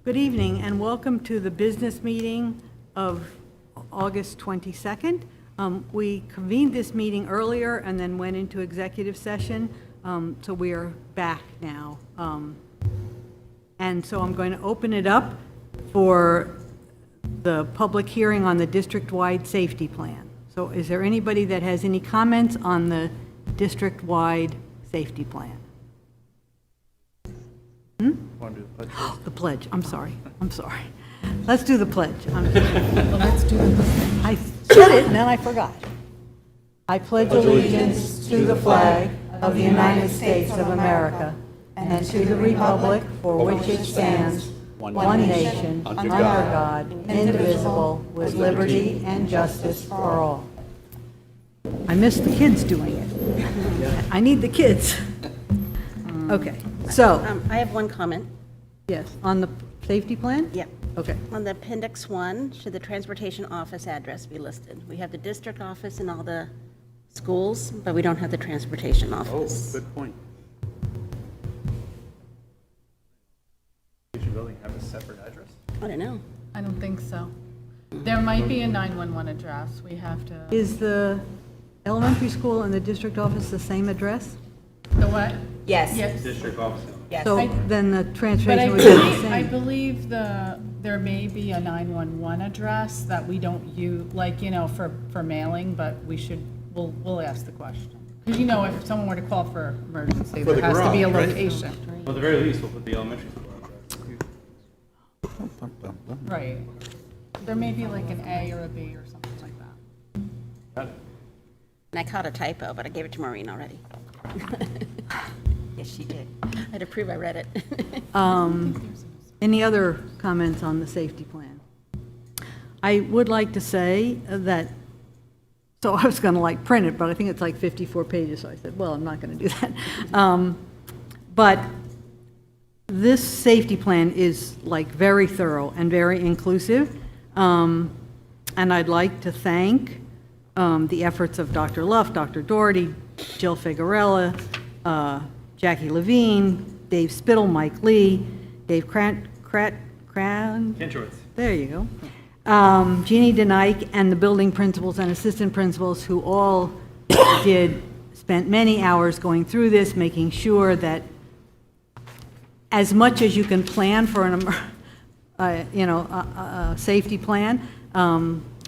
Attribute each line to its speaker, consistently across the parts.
Speaker 1: Good evening and welcome to the business meeting of August 22nd. We convened this meeting earlier and then went into executive session, so we are back now. And so I'm going to open it up for the public hearing on the district-wide safety plan. So is there anybody that has any comments on the district-wide safety plan?
Speaker 2: Want to do the pledge?
Speaker 1: The pledge, I'm sorry. Let's do the pledge.
Speaker 3: Let's do it.
Speaker 1: I said it and then I forgot. I pledge allegiance to the flag of the United States of America and to the republic for which it stands, one nation, under God, indivisible, with liberty and justice for all. I missed the kids doing it. I need the kids. Okay, so,
Speaker 3: I have one comment.
Speaker 1: yes, on the safety plan?
Speaker 3: Yep.
Speaker 1: Okay.
Speaker 3: On the appendix 1, should the transportation office address be listed? We have the district office and all the schools, but we don't have the transportation
Speaker 2: Oh,
Speaker 3: office.
Speaker 2: good point. Should building have a separate address?
Speaker 3: I don't know.
Speaker 4: I don't think so. There might be a 911 address. We have to,
Speaker 1: Is the elementary school and the district office the same address?
Speaker 4: the what?
Speaker 5: Yes.
Speaker 4: Yes.
Speaker 2: District office.
Speaker 5: Yes.
Speaker 1: So then the
Speaker 4: But
Speaker 1: transportation would be the
Speaker 4: I
Speaker 1: same.
Speaker 4: believe there may be a 911 address that we don't use, like, for mailing, but we'll ask the question. Because if someone were to call for emergency,
Speaker 2: For
Speaker 4: there
Speaker 2: the
Speaker 4: has to be a
Speaker 2: garage, right?
Speaker 4: location.
Speaker 2: Well, at the very least, we'll put the elementary school address.
Speaker 4: Right. There may be like an A or a B or something like that.
Speaker 2: Got it.
Speaker 3: And I caught a typo, but I gave it to Maureen already.
Speaker 5: Yes, she did.
Speaker 3: I had to prove I read it.
Speaker 1: Any other comments on the safety plan? I would like to say that, so I was going to print it, but I think it's like 54 pages, so I said, well, I'm not going to do that. But this safety plan is very thorough and very inclusive. And I'd like to thank the efforts of Dr. Luff, Dr. Doherty, Jill Figuerella, Jackie Levine, Dave Spittle, Mike Lee, Dave
Speaker 2: Kinchowitz.
Speaker 1: there you go. Jeannie DeNike and the building principals and assistant principals who all spent many hours going through this, making sure that as much as you can plan for a safety plan,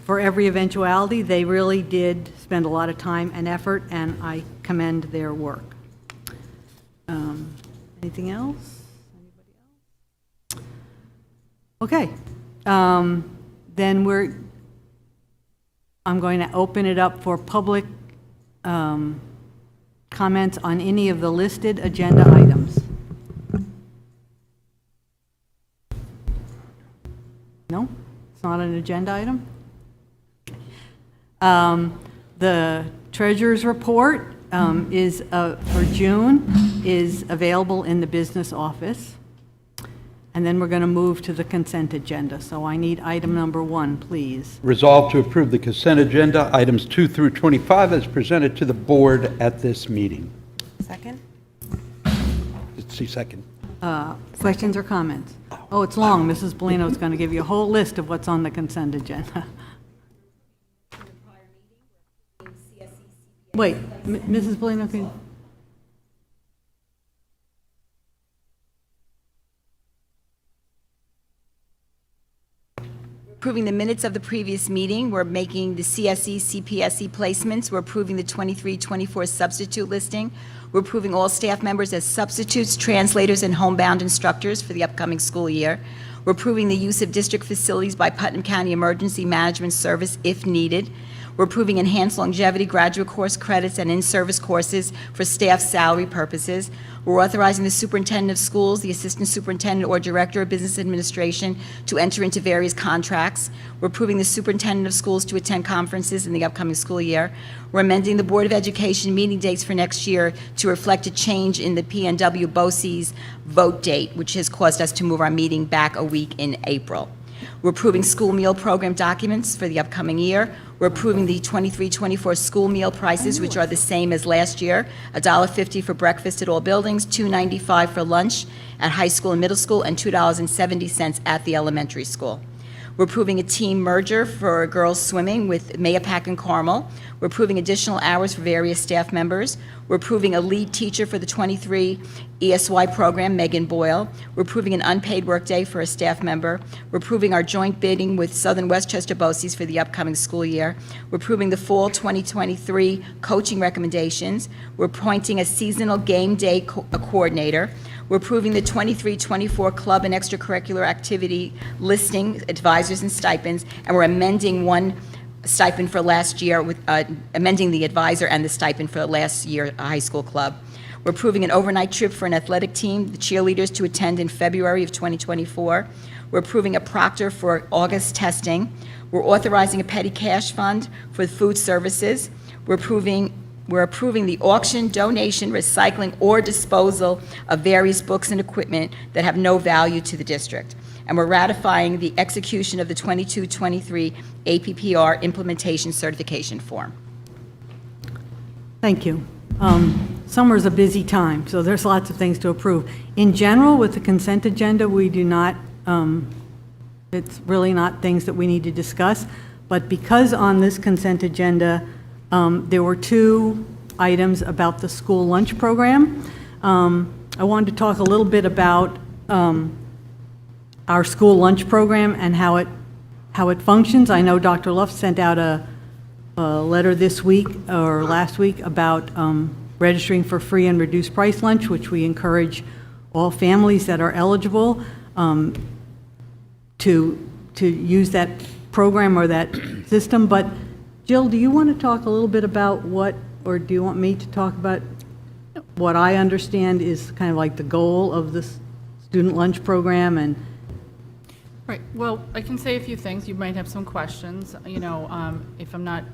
Speaker 1: for every eventuality, they really did spend a lot of time and effort, and I commend their work. Anything else? Anybody else? Okay. Then I'm going to open it up for public comments on any of the listed agenda items. No? It's not an agenda item? The treasurer's report is for June is available in the business office. And then we're going to move to the consent agenda. So I need item number 1, please.
Speaker 6: Resolved to approve the consent agenda, items 2 through 25, as presented to the board at this meeting.
Speaker 5: Second?
Speaker 6: Let's see, second.
Speaker 1: Questions or comments? Oh, it's long. Mrs. Bellino is going to give you a whole list of what's on the consent agenda. Wait, Mrs. Bellino, can...
Speaker 5: Approving the minutes of the previous meeting. We're making the CSE, CPSE placements. We're approving the 23-24 substitute listing. We're approving all staff members as substitutes, translators, and homebound instructors for the upcoming school year. We're approving the use of district facilities by Putnam County Emergency Management Service if needed. We're approving enhanced longevity graduate course credits and in-service courses for staff salary purposes. We're authorizing the superintendent of schools, the assistant superintendent, or director of business administration to enter into various contracts. We're approving the superintendent of schools to attend conferences in the upcoming school year. We're amending the Board of Education meeting dates for next year to reflect a change in the PNW BOCES vote date, which has caused us to move our meeting back a week in April. We're approving school meal program documents for the upcoming year. We're approving the 23-24 school meal prices, which are the same as last year, $1.50 for breakfast at all buildings, $2.95 for lunch at high school and middle school, and $2.70 at the elementary school. We're approving a team merger for girls swimming with Mayapack and Carmel. We're approving additional hours for various staff members. We're approving a lead teacher for the 23 ESY program, Megan Boyle. We're approving an unpaid workday for a staff member. We're approving our joint bidding with Southern Westchester BOCES for the upcoming school year. We're approving the fall 2023 coaching recommendations. We're appointing a seasonal game day coordinator. We're approving the 23-24 club and extracurricular activity listing, advisors and stipends, and we're amending one stipend for last year, with amending the advisor and the stipend for last year high school club. We're approving an overnight trip for an athletic team, the cheerleaders, to attend in February of 2024. We're approving a proctor for August testing. We're authorizing a petty cash fund for food services. We're approving the auction, donation, recycling, or disposal of various books and equipment that have no value to the district. And we're ratifying the execution of the 22-23 APPR implementation certification form.
Speaker 1: Thank you. Summer's a busy time, so there's lots of things to approve. In general, with the consent agenda, we do not, it's really not things that we need to discuss, but because on this consent agenda, there were two items about the school lunch program. I wanted to talk a little bit about our school lunch program and how it functions. I know Dr. Luff sent out a letter this week or last week about registering for free and reduced price lunch, which we encourage all families that are eligible to use that program or that system. But Jill, do you want to talk a little bit about or do you want me to talk about what I understand is kind of like the goal of this student lunch program? And
Speaker 4: Right, well, I can say a few things. You might have some questions, if I'm not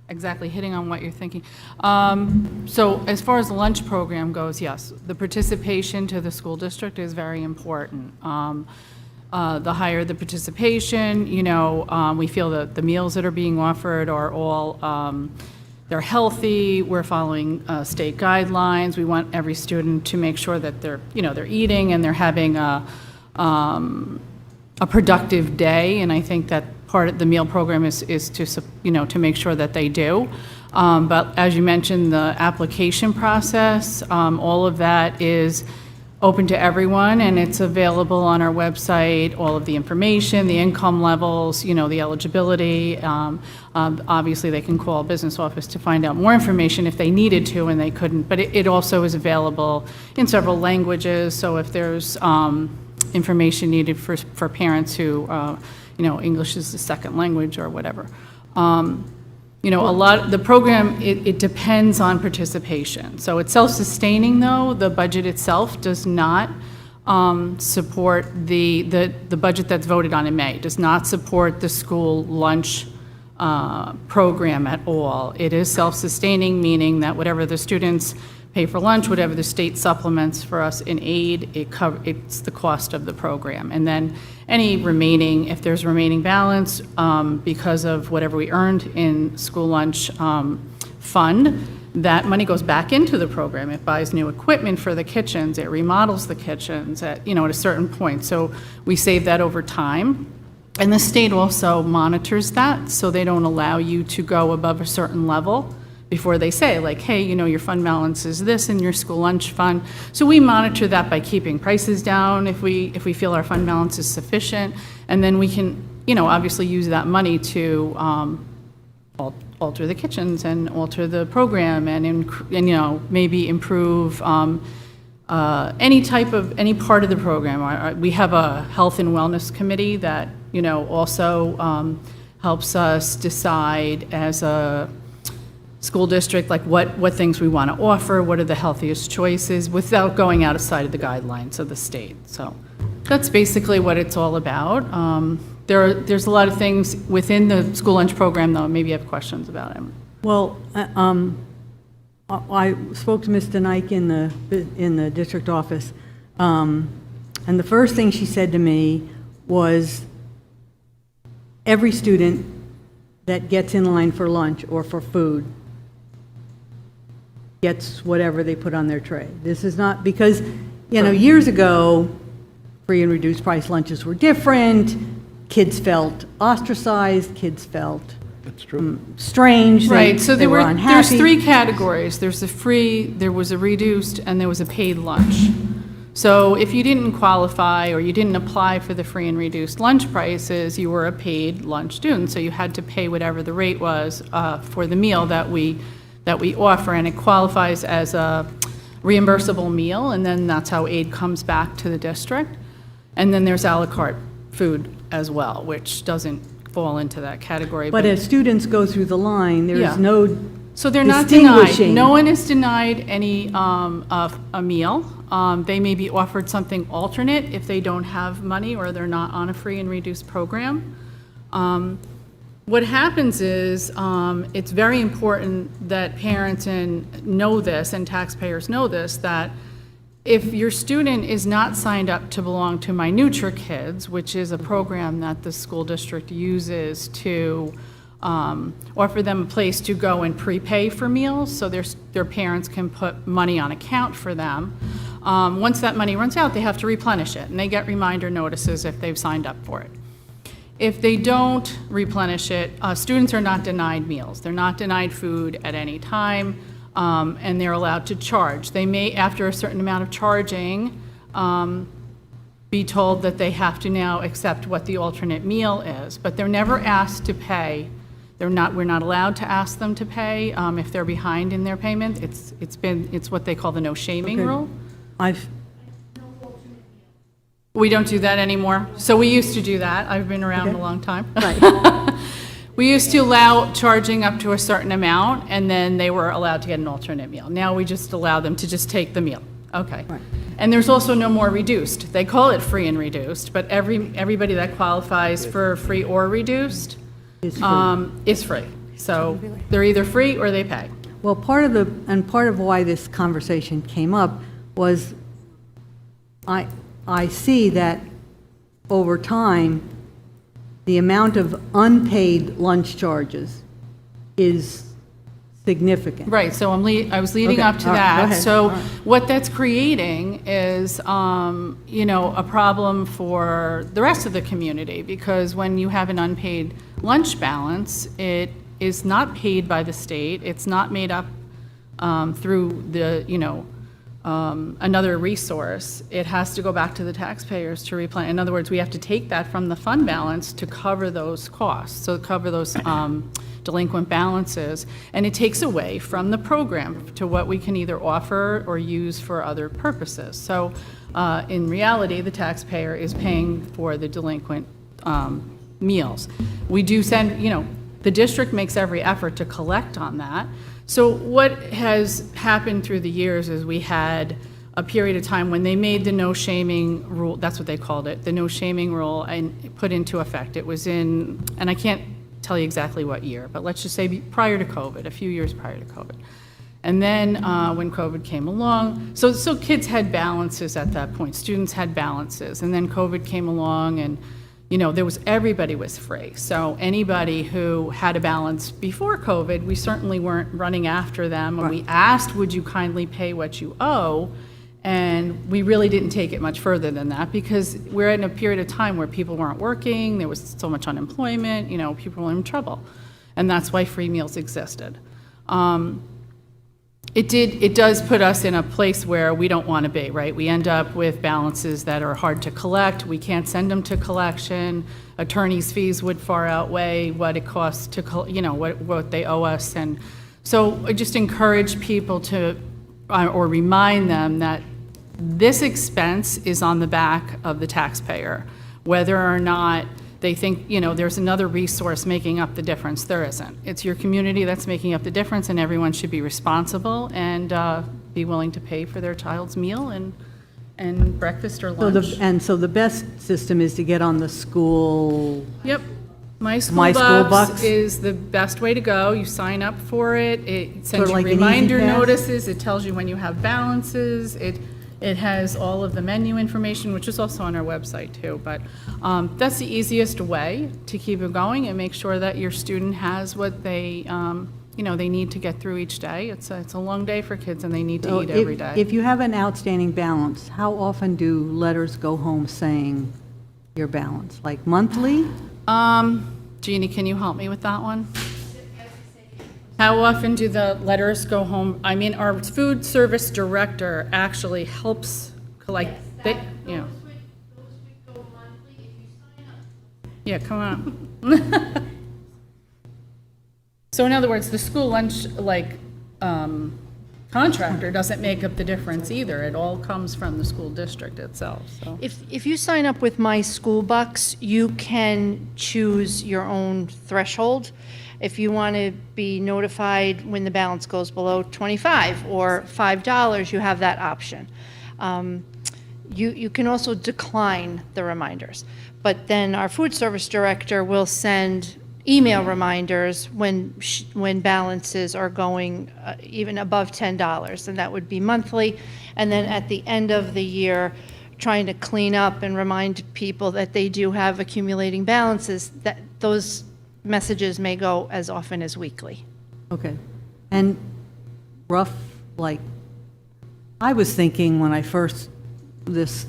Speaker 4: exactly hitting on what you're thinking. So as far as the lunch program goes, yes, the participation to the school district is very important. The higher the participation, we feel that the meals that are being offered are all, they're healthy, we're following state guidelines, we want every student to make sure that they're eating and they're having a productive day, and I think that part of the meal program is to make sure that they do. But as you mentioned, the application process, all of that is open to everyone, and it's available on our website, all of the information, the income levels, the eligibility. Obviously, they can call business office to find out more information if they needed to and they couldn't, but it also is available in several languages, so if there's information needed for parents who, English is the second language or whatever. The program, it depends on participation. So it's self-sustaining, though. The budget itself does not support the budget that's voted on in May, does not support the school lunch program at all. It is self-sustaining, meaning that whatever the students pay for lunch, whatever the state supplements for us in aid, it's the cost of the program. And then any remaining, if there's remaining balance because of whatever we earned in school lunch fund, that money goes back into the program. It buys new equipment for the kitchens, it remodels the kitchens at a certain point. So we save that over time. And the state also monitors that, so they don't allow you to go above a certain level before they say, like, hey, your fund balance is this in your school lunch fund. So we monitor that by keeping prices down if we feel our fund balance is sufficient. And then we can, obviously use that money to alter the kitchens and alter the program and maybe improve any part of the program. We have a health and wellness committee that, also helps us decide as a school district, like what things we want to offer, what are the healthiest choices, without going outside of the guidelines of the state. So that's basically what it's all about. There's a lot of things within the school lunch program, though, maybe you have questions about it.
Speaker 1: well, I spoke to Ms. Denike in the district office, and the first thing she said to me was every student that gets in line for lunch or for food gets whatever they put on their tray. This is not, because, years ago, free and reduced price lunches were different. Kids felt ostracized, kids felt
Speaker 6: That's true.
Speaker 1: strange.
Speaker 4: Right, so
Speaker 1: they were
Speaker 4: there's
Speaker 1: unhappy.
Speaker 4: 3 categories. There's the free, there was a reduced, and there was a paid lunch. So if you didn't qualify or you didn't apply for the free and reduced lunch prices, you were a paid lunch student, so you had to pay whatever the rate was for the meal that we offer, and it qualifies as a reimbursable meal, and then that's how aid comes back to the district. And then there's à la carte food as well, which doesn't fall into that category.
Speaker 1: But as students go through the line,
Speaker 4: Yeah.
Speaker 1: there's no
Speaker 4: So they're not denied.
Speaker 1: distinguishing.
Speaker 4: No one is denied any, of a meal. They may be offered something alternate if they don't have money or they're not on a free and reduced program. What happens is, it's very important that parents know this and taxpayers know this, that if your student is not signed up to belong to My NutriKids, which is a program that the school district uses to offer them a place to go and prepay for meals, so their parents can put money on account for them. Once that money runs out, they have to replenish it, and they get reminder notices if they've signed up for it. If they don't replenish it, students are not denied meals. They're not denied food at any time, and they're allowed to charge. They may, after a certain amount of charging, be told that they have to now accept what the alternate meal is, but they're never asked to pay. We're not allowed to ask them to pay if they're behind in their payment. It's what they call the no shaming
Speaker 1: Okay.
Speaker 4: rule.
Speaker 1: I've,
Speaker 4: We don't do that anymore. So we used to do that. I've been around a long time.
Speaker 1: right,
Speaker 4: We used to allow charging up to a certain amount, and then they were allowed to get an alternate meal. Now we just allow them to just take the meal. Okay.
Speaker 1: Right.
Speaker 4: And there's also no more reduced. They call it free and reduced, but everybody that qualifies for free or reduced
Speaker 1: is free.
Speaker 4: is free. So they're either free or they pay.
Speaker 1: Well, part of why this conversation came up was I see that over time, the amount of unpaid lunch charges is significant.
Speaker 4: Right, so I was leading
Speaker 1: Okay,
Speaker 4: up to
Speaker 1: all right, go
Speaker 4: that.
Speaker 1: ahead,
Speaker 4: So
Speaker 1: all right.
Speaker 4: what that's creating is, a problem for the rest of the community, because when you have an unpaid lunch balance, it is not paid by the state, it's not made up through the, another resource. It has to go back to the taxpayers to replenish. In other words, we have to take that from the fund balance to cover those costs, so cover those delinquent balances, and it takes away from the program to what we can either offer or use for other purposes. So in reality, the taxpayer is paying for the delinquent meals. We do send, the district makes every effort to collect on that. So what has happened through the years is we had a period of time when they made the no shaming rule, that's what they called it, the no shaming rule, and put into effect. It was in, and I can't tell you exactly what year, but let's just say prior to COVID, a few years prior to COVID. And then when COVID came along, so kids had balances at that point, students had balances, and then COVID came along, and everybody was free. So anybody who had a balance before COVID, we certainly weren't running after them. And we asked, would you kindly pay what you owe? And we really didn't take it much further than that, because we're in a period of time where people weren't working, there was so much unemployment, people were in trouble. And that's why free meals existed. It does put us in a place where we don't want to be, right? We end up with balances that are hard to collect. We can't send them to collection. Attorney's fees would far outweigh what it costs to, what they owe us. And so I just encourage people to, or remind them that this expense is on the back of the taxpayer, whether or not they think, there's another resource making up the difference. There isn't. It's your community that's making up the difference, and everyone should be responsible and be willing to pay for their child's meal and breakfast or lunch.
Speaker 1: So the best system is to get on the school,
Speaker 4: Yep. My
Speaker 1: My
Speaker 4: School
Speaker 1: School
Speaker 4: Bucks
Speaker 1: Bucks.
Speaker 4: is the best way to go. You sign up for it. It
Speaker 1: Sort
Speaker 4: sends
Speaker 1: of
Speaker 4: you
Speaker 1: like an Easy
Speaker 4: reminder
Speaker 1: Pass?
Speaker 4: notices. It tells you when you have balances. It has all of the menu information, which is also on our website too. But that's the easiest way to keep it going and make sure that your student has what they, they need to get through each day. It's a long day for kids, and they need to
Speaker 1: So
Speaker 4: eat every day.
Speaker 1: If you have an outstanding balance, how often do letters go home saying your balance? Like monthly?
Speaker 4: Jeannie, can you help me with that one? How often do the letters go home? I mean, our food service director actually helps collect, yeah. Yeah, come on. So in other words, the school lunch, contractor doesn't make up the difference either. It all comes from the school district itself, so.
Speaker 7: If you sign up with My School Bucks, you can choose your own threshold. If you want to be notified when the balance goes below 25 or $5, you have that option. You can also decline the reminders. But then our food service director will send email reminders when balances are going even above $10, and that would be monthly. And then at the end of the year, trying to clean up and remind people that they do have accumulating balances, that those messages may go as often as weekly.
Speaker 1: Okay. And rough, I was thinking when I first, this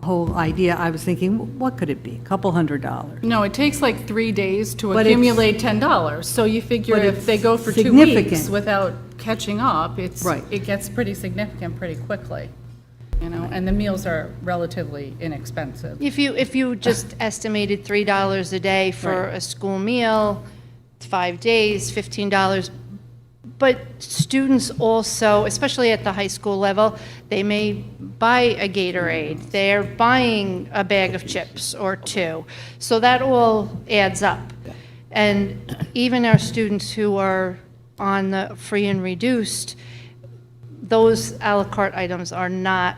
Speaker 1: whole idea, I was thinking, what could it be? A couple $100.
Speaker 4: No, it takes like 3 days to
Speaker 1: But it's-
Speaker 4: accumulate $10. So you figure
Speaker 1: But
Speaker 4: if
Speaker 1: it's
Speaker 4: they go for 2
Speaker 1: significant.
Speaker 4: weeks without catching up,
Speaker 1: Right.
Speaker 4: it gets pretty significant pretty quickly, and the meals are relatively inexpensive.
Speaker 7: If you just estimated $3 a day for a school meal, 5 days, $15. But students also, especially at the high school level, they may buy a Gatorade. They're buying a bag of chips or 2. So that all adds up. And even our students who are on the free and reduced, those à la carte items are not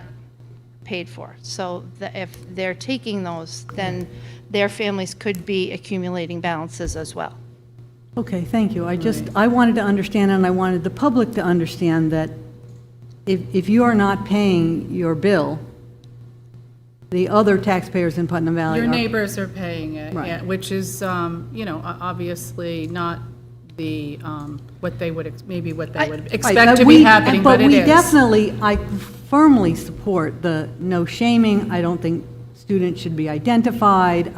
Speaker 7: paid for. So if they're taking those, then their families could be accumulating balances as well.
Speaker 1: Okay, thank you. I wanted to understand, and I wanted the public to understand that if you are not paying your bill, the other taxpayers in Putnam Valley
Speaker 4: Your
Speaker 1: are.
Speaker 4: neighbors are paying it,
Speaker 1: Right.
Speaker 4: yeah, which is, obviously not the, what they would, maybe what they would expect to be happening, but it
Speaker 1: we
Speaker 4: is.
Speaker 1: definitely, I firmly support the no shaming. I don't think students should be identified,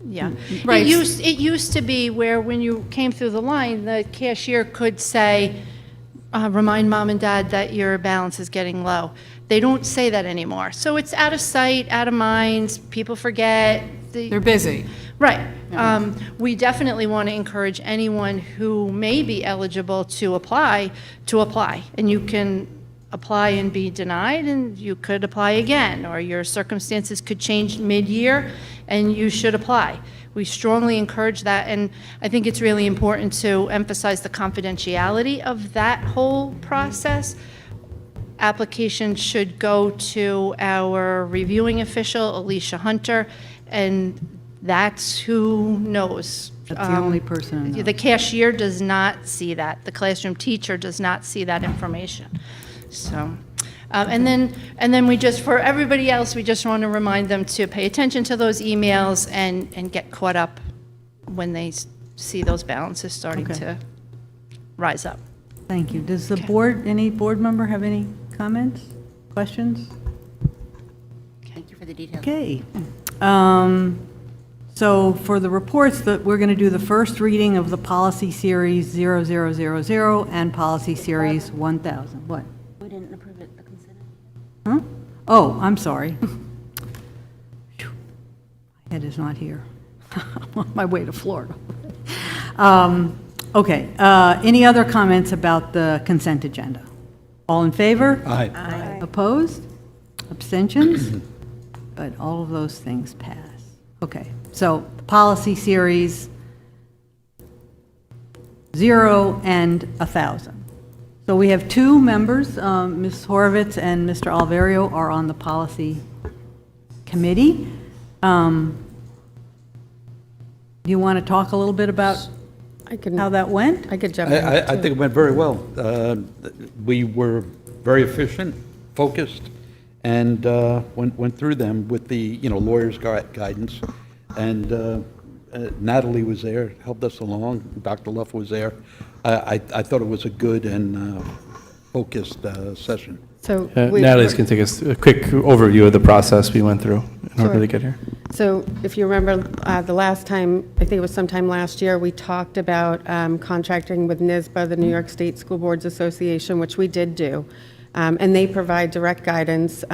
Speaker 7: Yeah.
Speaker 4: Right.
Speaker 7: It used to be where when you came through the line, the cashier could say, remind mom and dad that your balance is getting low. They don't say that anymore. So it's out of sight, out of mind, people forget.
Speaker 4: They're busy.
Speaker 7: Right. We definitely want to encourage anyone who may be eligible to apply. And you can apply and be denied, and you could apply again, or your circumstances could change mid-year, and you should apply. We strongly encourage that, and I think it's really important to emphasize the confidentiality of that whole process. Applications should go to our reviewing official, Alicia Hunter, and that's who knows.
Speaker 1: That's the only person who knows.
Speaker 7: The cashier does not see that. The classroom teacher does not see that information. So, and then we just, for everybody else, we just want to remind them to pay attention to those emails and get caught up when they see those balances starting
Speaker 1: Okay.
Speaker 7: to rise up.
Speaker 1: Thank you. Does the board, any board member have any comments, questions?
Speaker 3: Thank you for the details.
Speaker 1: Okay. So for the reports, that we're going to do the first reading of the policy series 0000 and policy series 1000. What?
Speaker 3: We didn't approve it, the consent.
Speaker 1: Huh? Oh, I'm sorry. Phew. My head is not here. I'm on my way to Florida. Okay, any other comments about the consent agenda? All in favor?
Speaker 6: Aye.
Speaker 1: Opposed? Abstentions? But all of those things pass. Okay, so policy series 0 and 1000. So we have 2 members, Ms. Horowitz and Mr. Alverio are on the policy committee. Do you want to talk a little bit about how that went?
Speaker 8: I could jump in.
Speaker 6: I think it went very well. We were very efficient, focused, and went through them with the, lawyer's guidance. And Natalie was there, helped us along. Dr. Luff was there. I thought it was a good and focused session.
Speaker 8: So
Speaker 2: Natalie's going to take us a quick overview of the process we went through in order
Speaker 8: Sure.
Speaker 2: to get here.
Speaker 8: So if you remember, the last time, I think it was sometime last year, we talked about contracting with NYSBA, the New York State School Boards Association, which we did do. And they provide direct guidance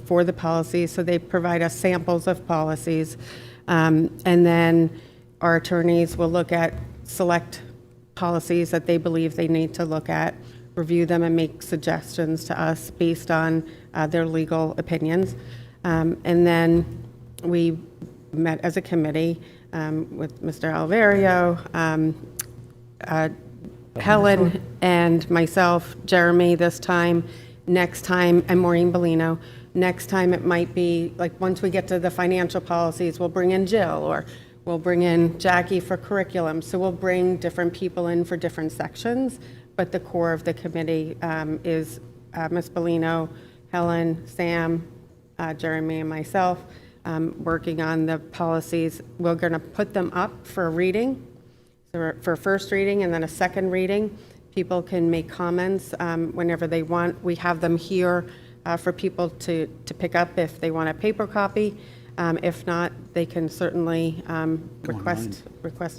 Speaker 8: for the policies, so they provide us samples of policies. And then our attorneys will look at select policies that they believe they need to look at, review them, and make suggestions to us based on their legal opinions. And then we met as a committee with Mr. Alvario, Helen, and myself, Jeremy this time. Next time, and Maureen Bellino. Next time, it might be, like, once we get to the financial policies, we'll bring in Jill, or we'll bring in Jackie for curriculum. So we'll bring different people in for different sections, but the core of the committee is Ms. Bellino, Helen, Sam, Jeremy, and myself, working on the policies. We're going to put them up for a reading, so for first reading and then a second reading. People can make comments whenever they want. We have them here for people to pick up if they want a paper copy. If not, they can certainly request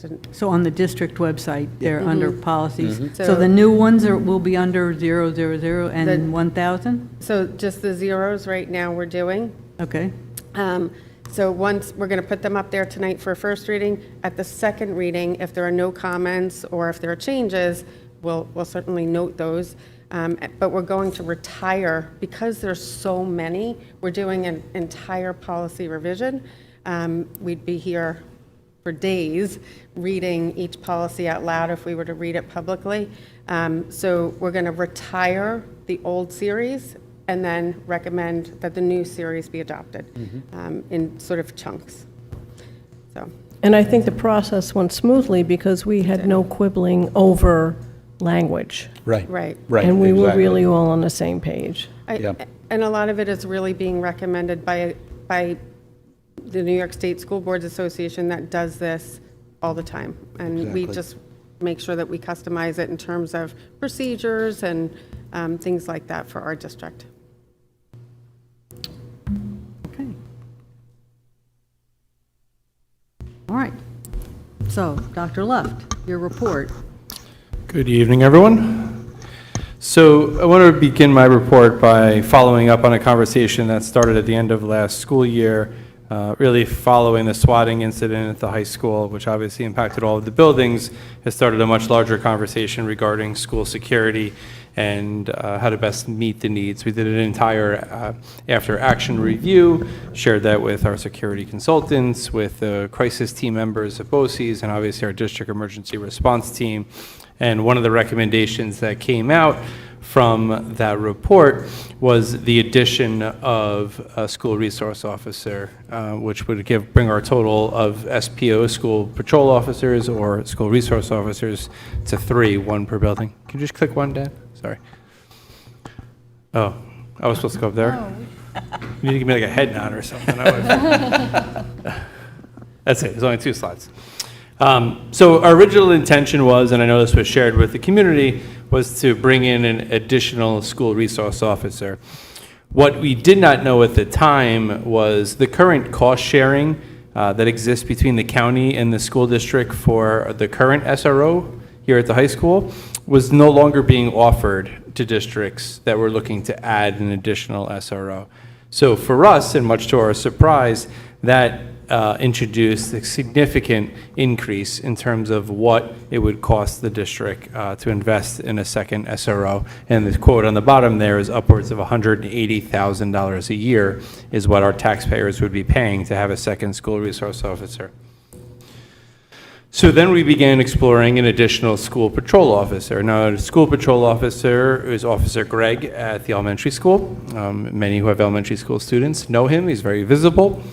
Speaker 8: it.
Speaker 1: So on the district website, they're under policies. So
Speaker 8: So-
Speaker 1: the new ones will be under 000 and
Speaker 8: The-
Speaker 1: 1,000?
Speaker 8: So just the zeros right now we're doing.
Speaker 1: Okay.
Speaker 8: So once, we're going to put them up there tonight for a first reading. At the second reading, if there are no comments or if there are changes, we'll certainly note those. But we're going to retire, because there's so many, we're doing an entire policy revision. We'd be here for days reading each policy out loud if we were to read it publicly. So we're going to retire the old series and then recommend that the new series be adopted in sort of chunks. So,
Speaker 9: And I think the process went smoothly because we had no quibbling over language.
Speaker 6: Right.
Speaker 8: right.
Speaker 9: And we were
Speaker 6: exactly.
Speaker 9: really all on the same page.
Speaker 6: Yeah.
Speaker 8: And a lot of it is really being recommended by the New York State School Boards Association that does this all the time. And we
Speaker 6: Exactly.
Speaker 8: just make sure that we customize it in terms of procedures and things like that for our district.
Speaker 1: Okay. All right. So, Dr. Luft, your report.
Speaker 2: Good evening, everyone. So I want to begin my report by following up on a conversation that started at the end of last school year, really following the swatting incident at the high school, which obviously impacted all of the buildings. Has started a much larger conversation regarding school security and how to best meet the needs. We did an entire after-action review, shared that with our security consultants, with the crisis team members at BOCES, and obviously our district emergency response team. And one of the recommendations that came out from that report was the addition of a school resource officer, which would bring our total of SPO, school patrol officers, or school resource officers to 3, 1 per building. Can you just click one, Dad? Sorry. Oh, I was supposed to go up there? You need to give me like a head nod or something. That's it, there's only 2 slides. So our original intention was, and I know this was shared with the community, was to bring in an additional school resource officer. What we did not know at the time was the current cost sharing that exists between the county and the school district for the current SRO here at the high school was no longer being offered to districts that were looking to add an additional SRO. So for us, and much to our surprise, that introduced a significant increase in terms of what it would cost the district to invest in a second SRO. And the quote on the bottom there is upwards of $180,000 a year is what our taxpayers would be paying to have a second school resource officer. So then we began exploring an additional school patrol officer. Now, the school patrol officer is Officer Greg at the elementary school. Many who have elementary school students know him. He's very visible.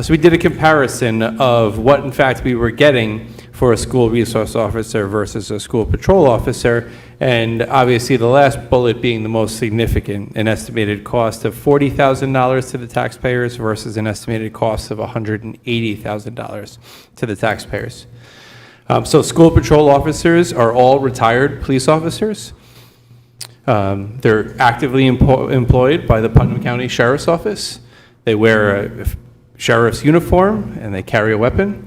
Speaker 2: So we did a comparison of what, in fact, we were getting for a school resource officer versus a school patrol officer. And obviously, the last bullet being the most significant, an estimated cost of $40,000 to the taxpayers versus an estimated cost of $180,000 to the taxpayers. So school patrol officers are all retired police officers. They're actively employed by the Putnam County Sheriff's Office. They wear a sheriff's uniform and they carry a weapon.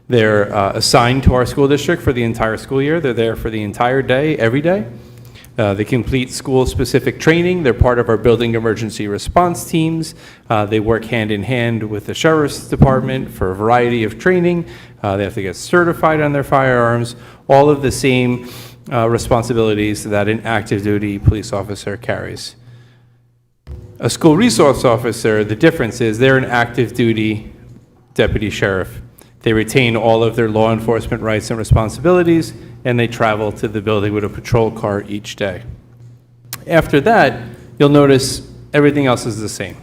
Speaker 2: They're assigned to our school district for the entire school year. They're there for the entire day, every day. They complete school-specific training. They're part of our building emergency response teams. They work hand in hand with the sheriff's department for a variety of training. They have to get certified on their firearms. All of the same responsibilities that an active duty police officer carries. A school resource officer, the difference is they're an active duty deputy sheriff. They retain all of their law enforcement rights and responsibilities, and they travel to the building with a patrol car each day. After that, you'll notice everything else is the same.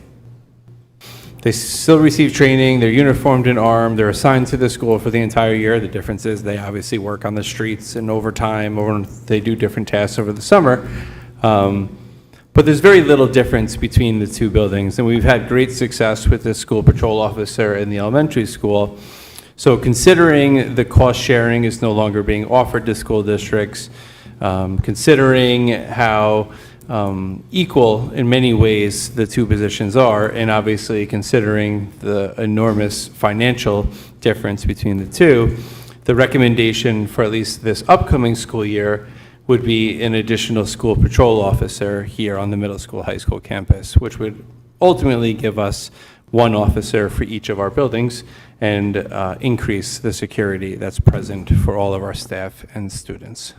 Speaker 2: They still receive training, they're uniformed and armed, they're assigned to the school for the entire year. The difference is they obviously work on the streets and overtime, or they do different tasks over the summer. But there's very little difference between the two buildings, and we've had great success with the school patrol officer in the elementary school. So considering the cost sharing is no longer being offered to school districts, considering how equal in many ways the two positions are, and obviously considering the enormous financial difference between the two, the recommendation for at least this upcoming school year would be an additional school patrol officer here on the middle school, high school campus, which would ultimately give us one officer for each of our buildings and increase the security that's present for all of our staff and students.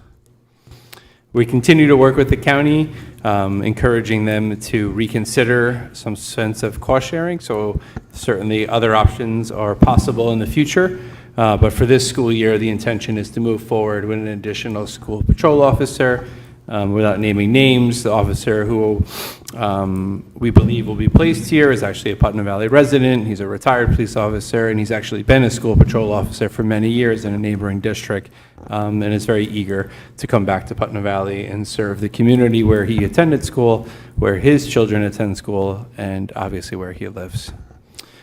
Speaker 2: We continue to work with the county, encouraging them to reconsider some sense of cost sharing, so certainly other options are possible in the future. But for this school year, the intention is to move forward with an additional school patrol officer. Without naming names, the officer who we believe will be placed here is actually a Putnam Valley resident. He's a retired police officer, and he's actually been a school patrol officer for many years in a neighboring district, and is very eager to come back to Putnam Valley and serve the community where he attended school, where his children attend school, and obviously where he lives.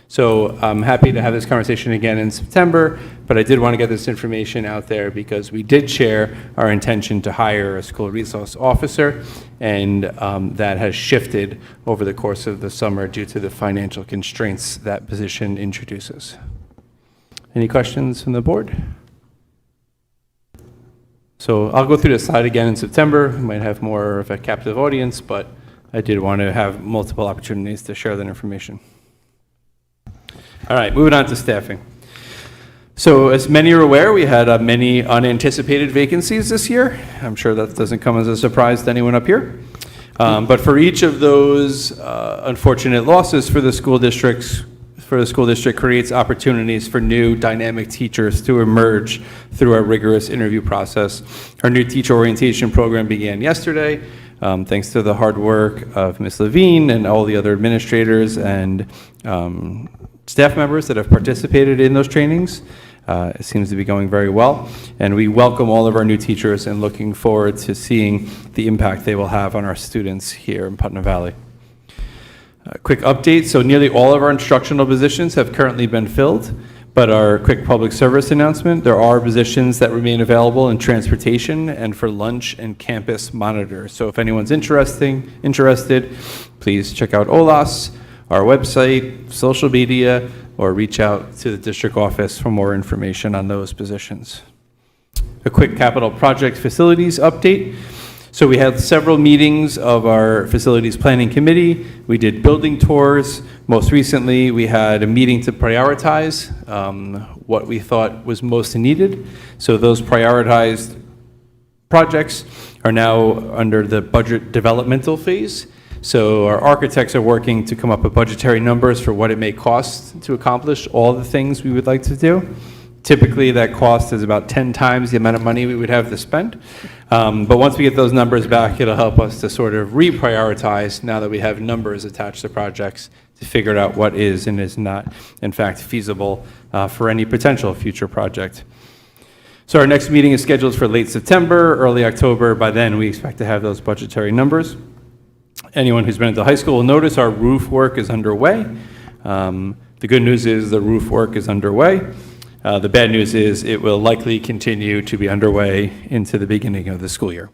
Speaker 2: So I'm happy to have this conversation again in September, but I did want to get this information out there because we did share our intention to hire a school resource officer, and that has shifted over the course of the summer due to the financial constraints that position introduces. Any questions from the board? So I'll go through the slide again in September. We might have more of a captive audience, but I did want to have multiple opportunities to share that information. All right, moving on to staffing. So as many are aware, we had many unanticipated vacancies this year. I'm sure that doesn't come as a surprise to anyone up here. But for each of those unfortunate losses for the school districts, creates opportunities for new dynamic teachers to emerge through our rigorous interview process. Our new teacher orientation program began yesterday, thanks to the hard work of Ms. Levine and all the other administrators and staff members that have participated in those trainings. It seems to be going very well, and we welcome all of our new teachers and looking forward to seeing the impact they will have on our students here in Putnam Valley. A quick update, so nearly all of our instructional positions have currently been filled, but our quick public service announcement, there are positions that remain available in transportation and for lunch and campus monitors. So if anyone's interested, please check out OLAS, our website, social media, or reach out to the district office for more information on those positions. A quick capital project facilities update. So we had several meetings of our facilities planning committee. We did building tours. Most recently, we had a meeting to prioritize what we thought was most needed. So those prioritized projects are now under the budget developmental phase. So our architects are working to come up with budgetary numbers for what it may cost to accomplish all the things we would like to do. Typically, that cost is about 10 times the amount of money we would have to spend. But once we get those numbers back, it'll help us to sort of reprioritize now that we have numbers attached to projects to figure out what is and is not, in fact, feasible for any potential future project. So our next meeting is scheduled for late September, early October. By then, we expect to have those budgetary numbers. Anyone who's been at the high school will notice our roof work is underway. The good news is the roof work is underway. The bad news is it will likely continue to be underway into the beginning of the school year.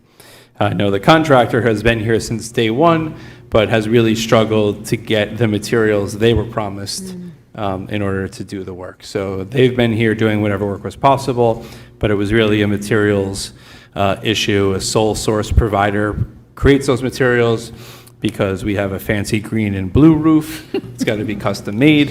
Speaker 2: I know the contractor has been here since day one, but has really struggled to get the materials they were promised in order to do the work. So they've been here doing whatever work was possible, but it was really a materials issue. A sole source provider creates those materials because we have a fancy green and blue roof. It's got to be custom made.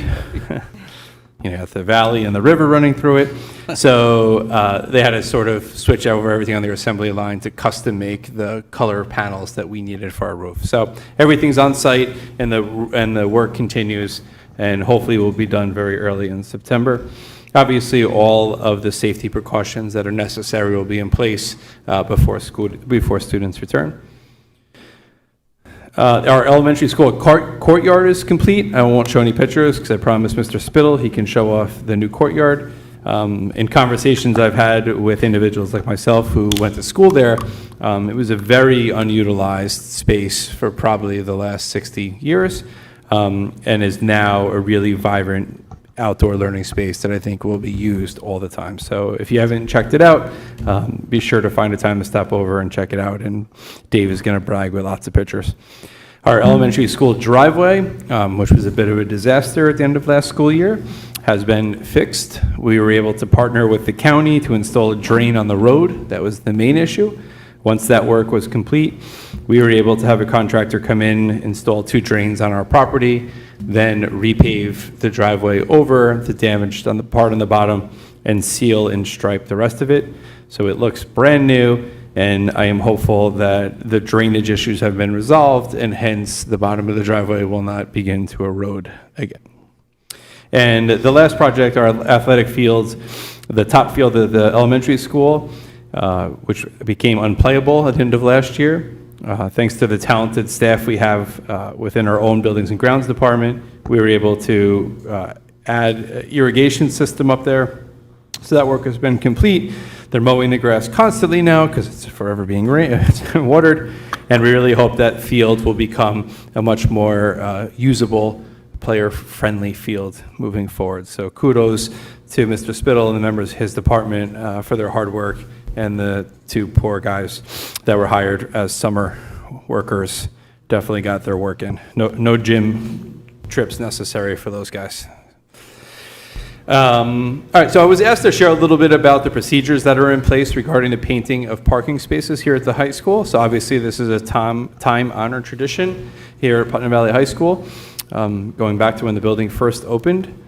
Speaker 2: You know, the valley and the river running through it. So they had to sort of switch over everything on their assembly line to custom make the color panels that we needed for our roof. So everything's on site and the work continues and hopefully will be done very early in September. Obviously, all of the safety precautions that are necessary will be in place before students return. Our elementary school courtyard is complete. I won't show any pictures because I promised Mr. Spittle he can show off the new courtyard. In conversations I've had with individuals like myself who went to school there, it was a very unutilized space for probably the last 60 years and is now a really vibrant outdoor learning space that I think will be used all the time. So if you haven't checked it out, be sure to find a time to stop over and check it out. And Dave is going to brag with lots of pictures. Our elementary school driveway, which was a bit of a disaster at the end of last school year, has been fixed. We were able to partner with the county to install a drain on the road. That was the main issue. Once that work was complete, we were able to have a contractor come in, install 2 drains on our property, then repave the driveway over the damaged on the part on the bottom and seal and stripe the rest of it. So it looks brand new, and I am hopeful that the drainage issues have been resolved and hence the bottom of the driveway will not begin to erode again. And the last project, our athletic fields, the top field of the elementary school, which became unplayable at the end of last year. Thanks to the talented staff we have within our own Buildings and Grounds Department, we were able to add an irrigation system up there. So that work has been complete. They're mowing the grass constantly now because it's forever being watered. And we really hope that field will become a much more usable, player-friendly field moving forward. So kudos to Mr. Spittle and the members of his department for their hard work, and the 2 poor guys that were hired as summer workers definitely got their work in. No gym trips necessary for those guys. All right, so I was asked to share a little bit about the procedures that are in place regarding the painting of parking spaces here at the high school. So obviously this is a time-honored tradition here at Putnam Valley High School, going back to when the building first opened.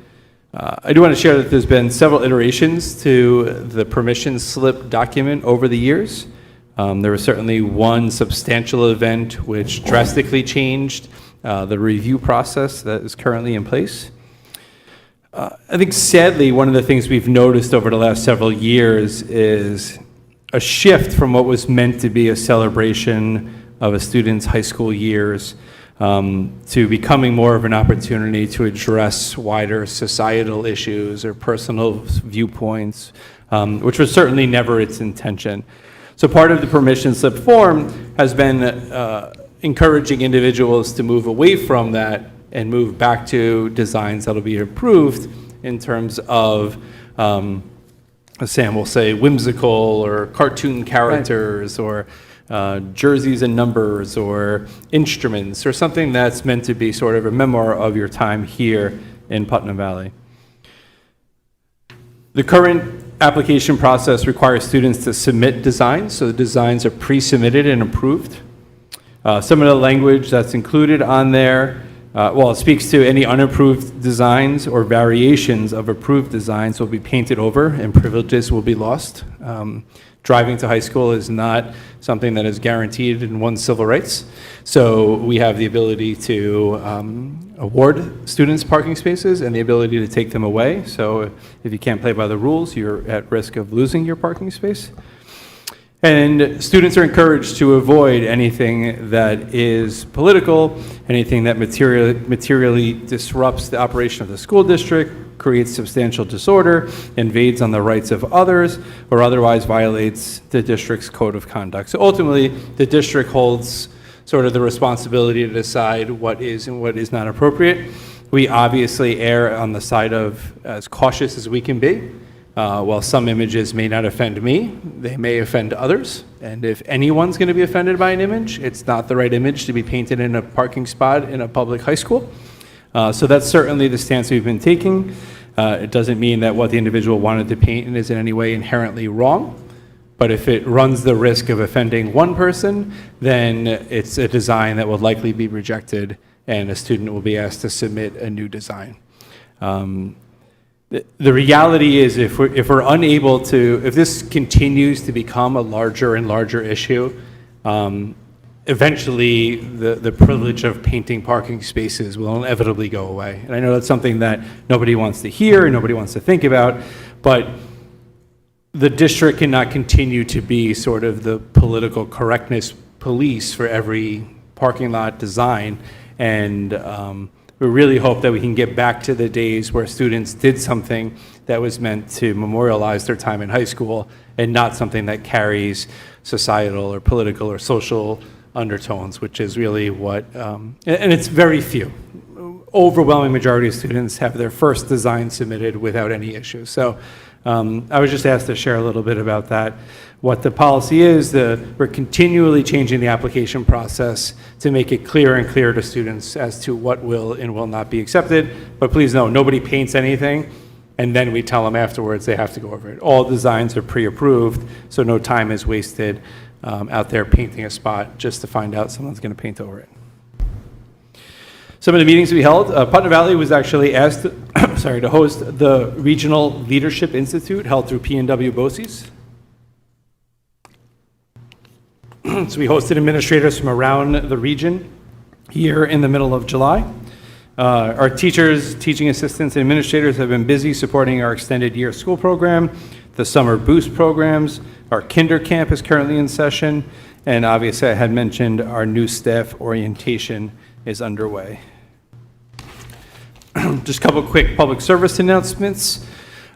Speaker 2: I do want to share that there's been several iterations to the permission slip document over the years. There was certainly one substantial event which drastically changed the review process that is currently in place. I think sadly, one of the things we've noticed over the last several years is a shift from what was meant to be a celebration of a student's high school years to becoming more of an opportunity to address wider societal issues or personal viewpoints, which was certainly never its intention. So part of the permission slip form has been encouraging individuals to move away from that and move back to designs that'll be approved in terms of, as Sam will say, whimsical or cartoon characters, or jerseys and numbers or instruments, or something that's meant to be sort of a memoir of your time here in Putnam Valley. The current application process requires students to submit designs, so the designs are pre-submitted and approved. Some of the language that's included on there, it speaks to any unapproved designs or variations of approved designs will be painted over and privileges will be lost. Driving to high school is not something that is guaranteed in one's civil rights. So we have the ability to award students parking spaces and the ability to take them away. So if you can't play by the rules, you're at risk of losing your parking space. And students are encouraged to avoid anything that is political, anything that materially disrupts the operation of the school district, creates substantial disorder, invades on the rights of others, or otherwise violates the district's code of conduct. So ultimately, the district holds sort of the responsibility to decide what is and what is not appropriate. We obviously err on the side of as cautious as we can be. While some images may not offend me, they may offend others. And if anyone's going to be offended by an image, it's not the right image to be painted in a parking spot in a public high school. So that's certainly the stance we've been taking. It doesn't mean that what the individual wanted to paint is in any way inherently wrong. But if it runs the risk of offending one person, then it's a design that will likely be rejected and a student will be asked to submit a new design. The reality is if we're unable to, if this continues to become a larger and larger issue, eventually the privilege of painting parking spaces will inevitably go away. And I know that's something that nobody wants to hear and nobody wants to think about, but the district cannot continue to be sort of the political correctness police for every parking lot design. And we really hope that we can get back to the days where students did something that was meant to memorialize their time in high school and not something that carries societal or political or social undertones, which is really what, and it's very few. Overwhelming majority of students have their first design submitted without any issues. So I was just asked to share a little bit about that. What the policy is, we're continually changing the application process to make it clearer and clearer to students as to what will and will not be accepted. But please know, nobody paints anything and then we tell them afterwards they have to go over it. All designs are pre-approved, so no time is wasted out there painting a spot just to find out someone's going to paint over it. Some of the meetings we held, Putnam Valley was actually asked to host the Regional Leadership Institute held through P&W BOCES. So we hosted administrators from around the region here in the middle of July. Our teachers, teaching assistants, and administrators have been busy supporting our extended year school program, the summer boost programs. Our kinder camp is currently in session, and obviously I had mentioned our new staff orientation is underway. Just a couple quick public service announcements.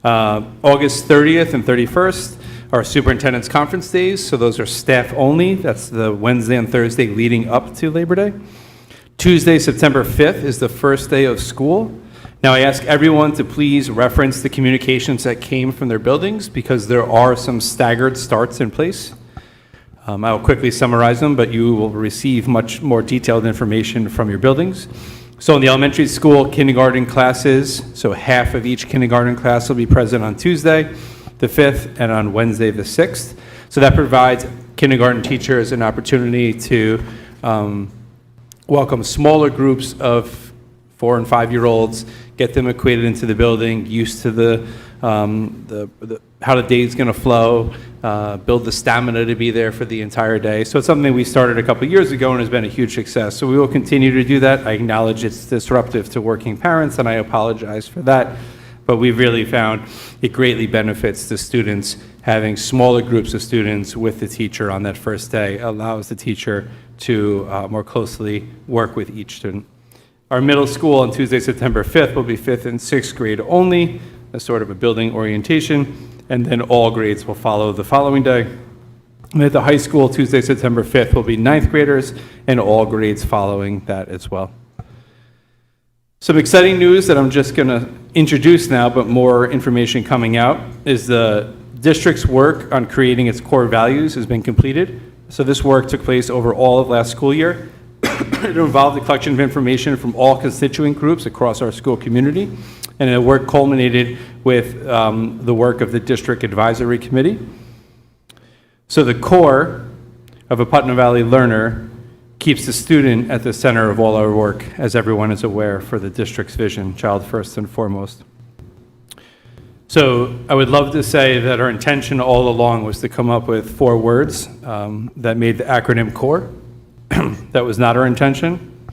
Speaker 2: August 30th and 31st are superintendent's conference days, so those are staff only. That's the Wednesday and Thursday leading up to Labor Day. Tuesday, September 5th is the first day of school. Now I ask everyone to please reference the communications that came from their buildings because there are some staggered starts in place. I will quickly summarize them, but you will receive much more detailed information from your buildings. So in the elementary school, kindergarten classes, so half of each kindergarten class will be present on Tuesday, the 5th, and on Wednesday, the 6th. So that provides kindergarten teachers an opportunity to welcome smaller groups of 4- and 5-year-olds, get them equated into the building, used to how the day is going to flow, build the stamina to be there for the entire day. So it's something we started a couple years ago and has been a huge success. So we will continue to do that. I acknowledge it's disruptive to working parents, and I apologize for that. But we've really found it greatly benefits the students. Having smaller groups of students with the teacher on that first day allows the teacher to more closely work with each student. Our middle school on Tuesday, September 5th will be 5th and 6th grade only, as sort of a building orientation, and then all grades will follow the following day. And at the high school, Tuesday, September 5th will be 9th graders, and all grades following that as well. Some exciting news that I'm just going to introduce now, but more information coming out, is the district's work on creating its core values has been completed. So this work took place over all of last school year. It involved the collection of information from all constituent groups across our school community, and the work culminated with the work of the District Advisory Committee. So the core of a Putnam Valley learner keeps the student at the center of all our work, as everyone is aware, for the district's vision, child first and foremost. So I would love to say that our intention all along was to come up with 4 words that made the acronym CORE. That was not our intention,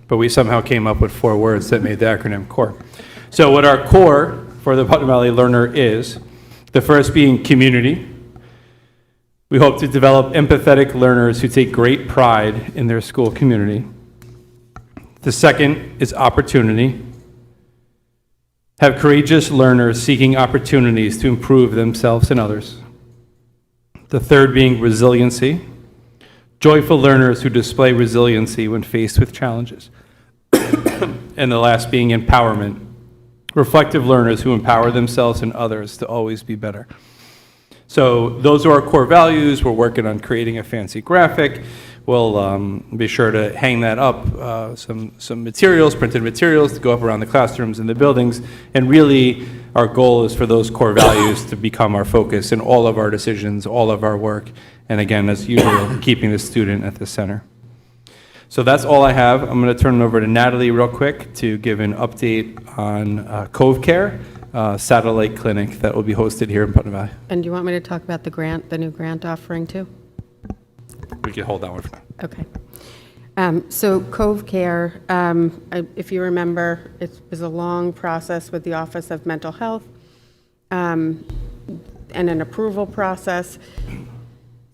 Speaker 2: but we somehow came up with 4 words that made the acronym CORE. So what our core for the Putnam Valley learner is, the first being community. We hope to develop empathetic learners who take great pride in their school community. The second is opportunity. Have courageous learners seeking opportunities to improve themselves and others. The third being resiliency. Joyful learners who display resiliency when faced with challenges. And the last being empowerment. Reflective learners who empower themselves and others to always be better. So those are our core values. We're working on creating a fancy graphic. We'll be sure to hang that up, some materials, printed materials to go up around the classrooms and the buildings. And really, our goal is for those core values to become our focus in all of our decisions, all of our work. And again, as usual, keeping the student at the center. So that's all I have. I'm going to turn it over to Natalie real quick to give an update on Cove Care, satellite clinic that will be hosted here in Putnam Valley.
Speaker 8: And do you want me to talk about the grant, the new grant offering too?
Speaker 2: We can hold that one for now.
Speaker 8: Okay. So Cove Care, if you remember, it was a long process with the Office of Mental Health and an approval process.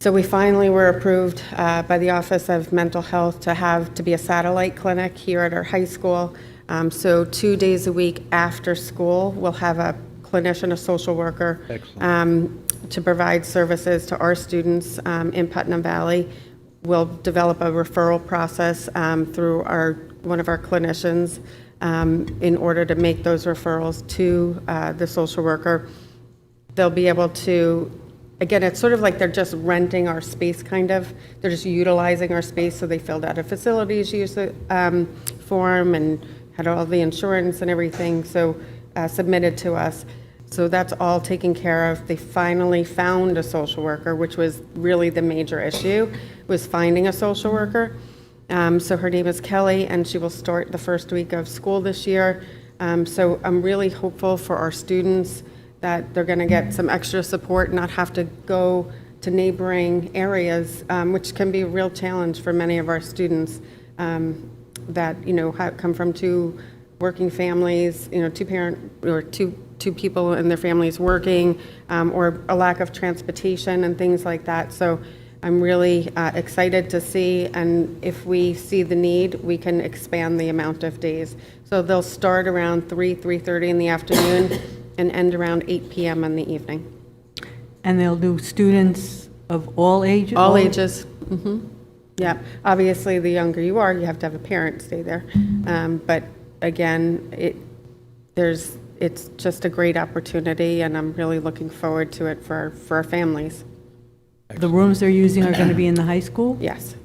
Speaker 8: So we finally were approved by the Office of Mental Health to be a satellite clinic here at our high school. So 2 days a week after school, we'll have a clinician, a social worker, to provide services to our students in Putnam Valley. We'll develop a referral process through one of our clinicians in order to make those referrals to the social worker. They'll be able to, again, it's sort of like they're just renting our space, kind of. They're just utilizing our space, so they filled out a facilities use form and had all the insurance and everything, so submitted to us. So that's all taken care of. They finally found a social worker, which was really the major issue, was finding a social worker. So her name is Kelly, and she will start the first week of school this year. So I'm really hopeful for our students that they're going to get some extra support, not have to go to neighboring areas, which can be a real challenge for many of our students that, come from two working families, two people and their families working, or a lack of transportation and things like that. So I'm really excited to see, and if we see the need, we can expand the amount of days. So they'll start around 3:30 in the afternoon and end around 8 p.m. in the evening.
Speaker 1: And they'll do students of all ages?
Speaker 8: All ages. Yeah, obviously, the younger you are, you have to have a parent stay there. But again, it's just a great opportunity, and I'm really looking forward to it for our families.
Speaker 1: The rooms they're using are going to be in the high school?
Speaker 8: Yes.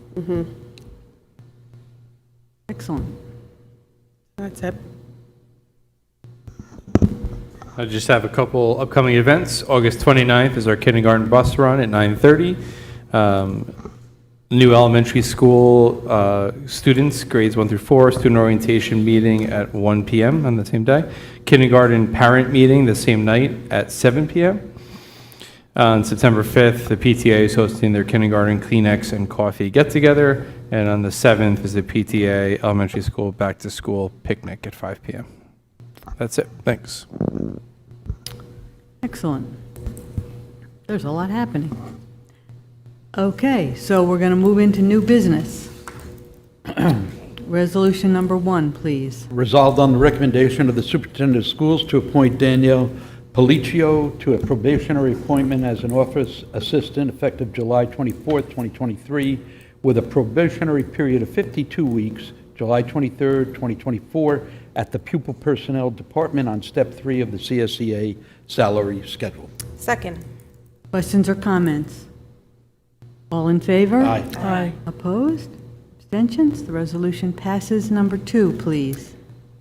Speaker 1: Excellent.
Speaker 8: That's it.
Speaker 2: I just have a couple upcoming events. August 29th is our kindergarten bus run at 9:30. New elementary school students, grades 1 through 4, student orientation meeting at 1 p.m. on the same day. Kindergarten parent meeting the same night at 7 p.m. On September 5th, the PTA is hosting their kindergarten Kleenex and coffee get-together. And on the 7th is the PTA elementary school back-to-school picnic at 5 p.m. That's it. Thanks.
Speaker 1: Excellent. There's a lot happening. Okay, so we're going to move into new business. Resolution number 1, please.
Speaker 6: Resolved on the recommendation of the superintendent of schools to appoint Danielle Policio to a probationary appointment as an office assistant effective July 24th, 2023, with a probationary period of 52 weeks, July 23rd, 2024, at the Pupil Personnel Department on Step 3 of the CSEA salary schedule.
Speaker 10: Second.
Speaker 1: Questions or comments? All in favor?
Speaker 6: Aye.
Speaker 9: Aye.
Speaker 1: Opposed? Abstentions? The resolution passes. Number 2, please.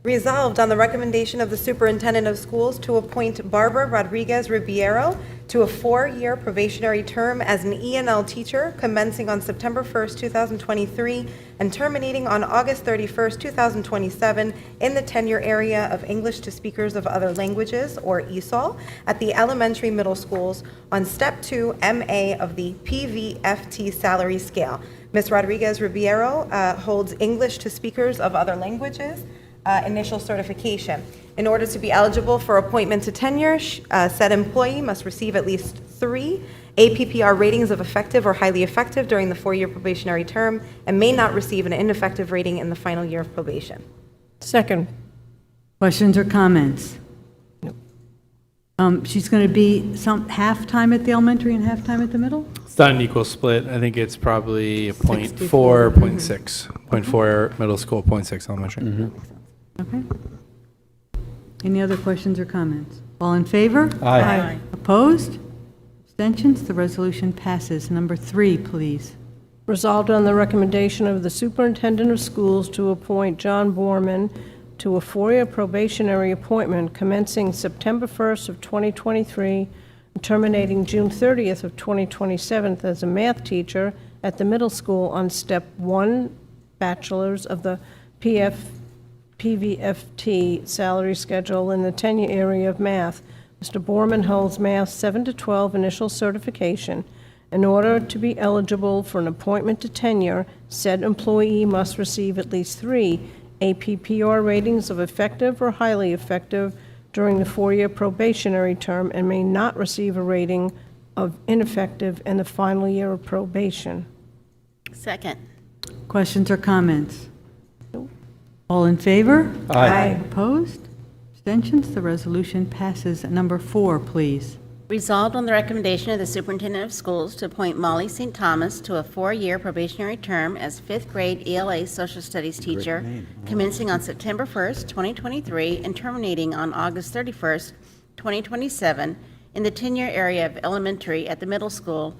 Speaker 10: Resolved on the recommendation of the superintendent of schools to appoint Barbara Rodriguez Ribeiro to a 4-year probationary term as an ENL teacher commencing on September 1st, 2023 and terminating on August 31st, 2027 in the tenure area of English to Speakers of Other Languages, or ESOL, at the elementary middle schools on Step 2 MA of the PVFT salary scale. Ms. Rodriguez Ribeiro holds English to Speakers of Other Languages initial certification. In order to be eligible for appointment to tenure, said employee must receive at least 3 APPR ratings of effective or highly effective during the 4-year probationary term and may not receive an ineffective rating in the final year of probation.
Speaker 9: Second.
Speaker 1: Questions or comments? She's going to be some half-time at the elementary and half-time at the middle?
Speaker 2: It's not an equal split. I think it's probably a
Speaker 1: 64.
Speaker 2: 0.4, 0.6. 0.4 middle school, 0.6 elementary.
Speaker 1: Okay. Any other questions or comments? All in favor?
Speaker 6: Aye.
Speaker 1: Opposed? Abstentions? The resolution passes. Number 3, please.
Speaker 9: Resolved on the recommendation of the superintendent of schools to appoint John Borman to a 4-year probationary appointment commencing September 1st of 2023 and terminating June 30th of 2027 as a math teacher at the middle school on Step 1, Bachelor's of the PVFT salary schedule in the tenure area of math. Mr. Borman holds math 7 to 12 initial certification. In order to be eligible for an appointment to tenure, said employee must receive at least 3 APPR ratings of effective or highly effective during the 4-year probationary term and may not receive a rating of ineffective in the final year of probation.
Speaker 3: Second.
Speaker 1: Questions or comments? All in favor?
Speaker 6: Aye.
Speaker 1: Opposed? Abstentions? The resolution passes. Number 4, please.
Speaker 3: Resolved on the recommendation of the superintendent of schools to appoint Molly St. Thomas to a 4-year probationary term as 5th grade ELA social studies teacher, commencing on September 1st, 2023, and terminating on August 31st, 2027, in the tenure area of elementary at the middle school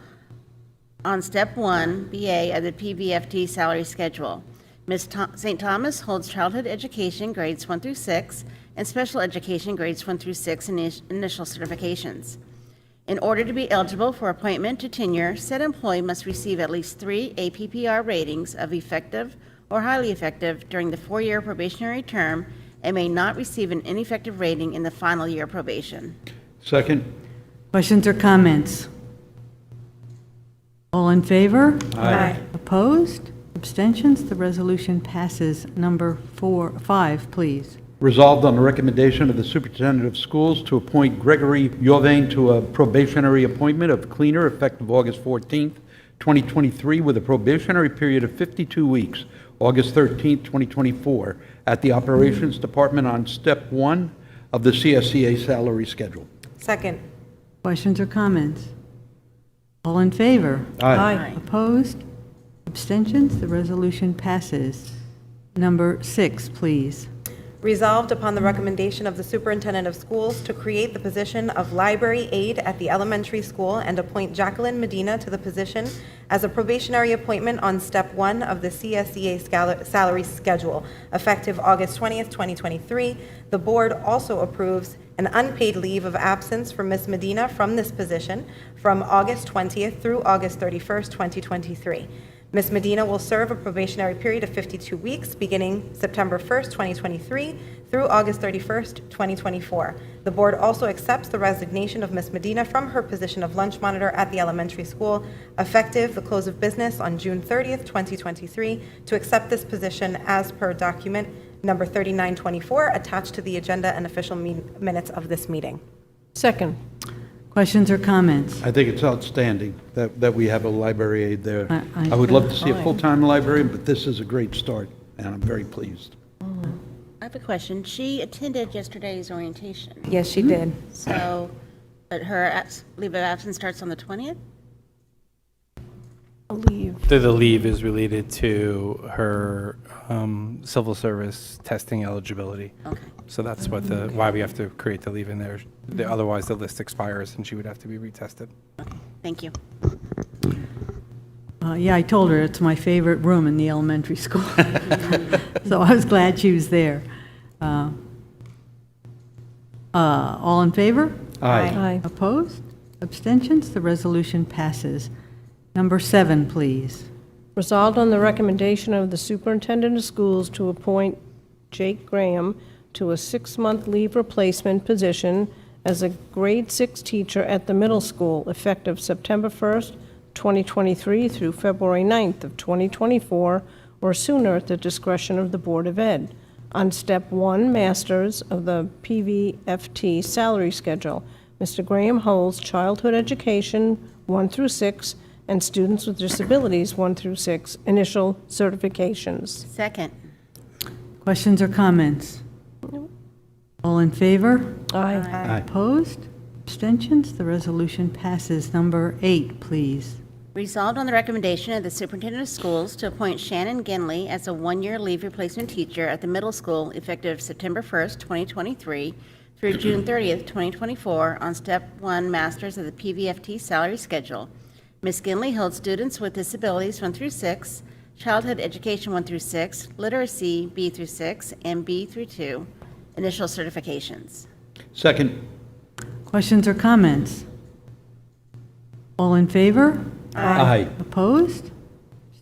Speaker 3: on Step 1, BA of the PVFT salary schedule. Ms. St. Thomas holds childhood education grades 1 through 6 and special education grades 1 through 6 initial certifications. In order to be eligible for appointment to tenure, said employee must receive at least 3 APPR ratings of effective or highly effective during the 4-year probationary term and may not receive an ineffective rating in the final year of probation.
Speaker 6: Second.
Speaker 1: Questions or comments? All in favor?
Speaker 6: Aye.
Speaker 1: Opposed? Abstentions? The resolution passes. Number 5, please.
Speaker 6: Resolved on the recommendation of the superintendent of schools to appoint Gregory Jorvain to a probationary appointment of cleaner effective August 14th, 2023, with a probationary period of 52 weeks, August 13th, 2024, at the Operations Department on Step 1 of the CSEA salary schedule.
Speaker 10: Second.
Speaker 1: Questions or comments? All in favor?
Speaker 6: Aye.
Speaker 1: Opposed? Abstentions? The resolution passes. Number 6, please.
Speaker 10: Resolved upon the recommendation of the superintendent of schools to create the position of library aide at the elementary school and appoint Jacqueline Medina to the position as a probationary appointment on Step 1 of the CSEA salary schedule, effective August 20th, 2023. The board also approves an unpaid leave of absence for Ms. Medina from this position from August 20th through August 31st, 2023. Ms. Medina will serve a probationary period of 52 weeks, beginning September 1st, 2023, through August 31st, 2024. The board also accepts the resignation of Ms. Medina from her position of lunch monitor at the elementary school, effective the close of business on June 30th, 2023, to accept this position as per document number 3924, attached to the agenda and official minutes of this meeting.
Speaker 9: Second.
Speaker 1: Questions or comments?
Speaker 6: I think it's outstanding that we have a library aide there.
Speaker 1: I
Speaker 6: I would love to see a
Speaker 1: fine.
Speaker 6: full-time librarian, but this is a great start, and I'm very pleased.
Speaker 3: I have a question. She attended yesterday's orientation,
Speaker 10: Yes, she did.
Speaker 3: so, but her leave of absence starts on the 20th?
Speaker 9: Leave.
Speaker 2: The leave is related to her civil service testing eligibility.
Speaker 3: Okay.
Speaker 2: So that's what why we have to create the leave in there. Otherwise, the list expires and she would have to be retested.
Speaker 3: Thank you.
Speaker 1: Yeah, I told her it's my favorite room in the elementary school. So I was glad she was there. All in favor?
Speaker 9: Aye.
Speaker 1: Opposed? Abstentions? The resolution passes. Number 7, please.
Speaker 9: Resolved on the recommendation of the superintendent of schools to appoint Jake Graham to a 6-month leave replacement position as a grade 6 teacher at the middle school, effective September 1st, 2023 through February 9th of 2024, or sooner at the discretion of the Board of Ed, on Step 1, Masters of the PVFT salary schedule. Mr. Graham holds childhood education 1 through 6 and students with disabilities 1 through 6, initial certifications.
Speaker 3: Second.
Speaker 1: Questions or comments? All in favor?
Speaker 9: Aye.
Speaker 1: Opposed? Abstentions? The resolution passes. Number 8, please.
Speaker 3: Resolved on the recommendation of the superintendent of schools to appoint Shannon Ginley as a one-year leave replacement teacher at the middle school effective September 1st, 2023 through June 30th, 2024 on Step 1 Masters of the PVFT salary schedule. Ms. Ginley holds students with disabilities 1 through 6, childhood education 1 through 6, literacy B through 6, and B through 2, initial certifications.
Speaker 6: Second.
Speaker 1: Questions or comments? All in favor?
Speaker 6: Aye.
Speaker 1: Opposed?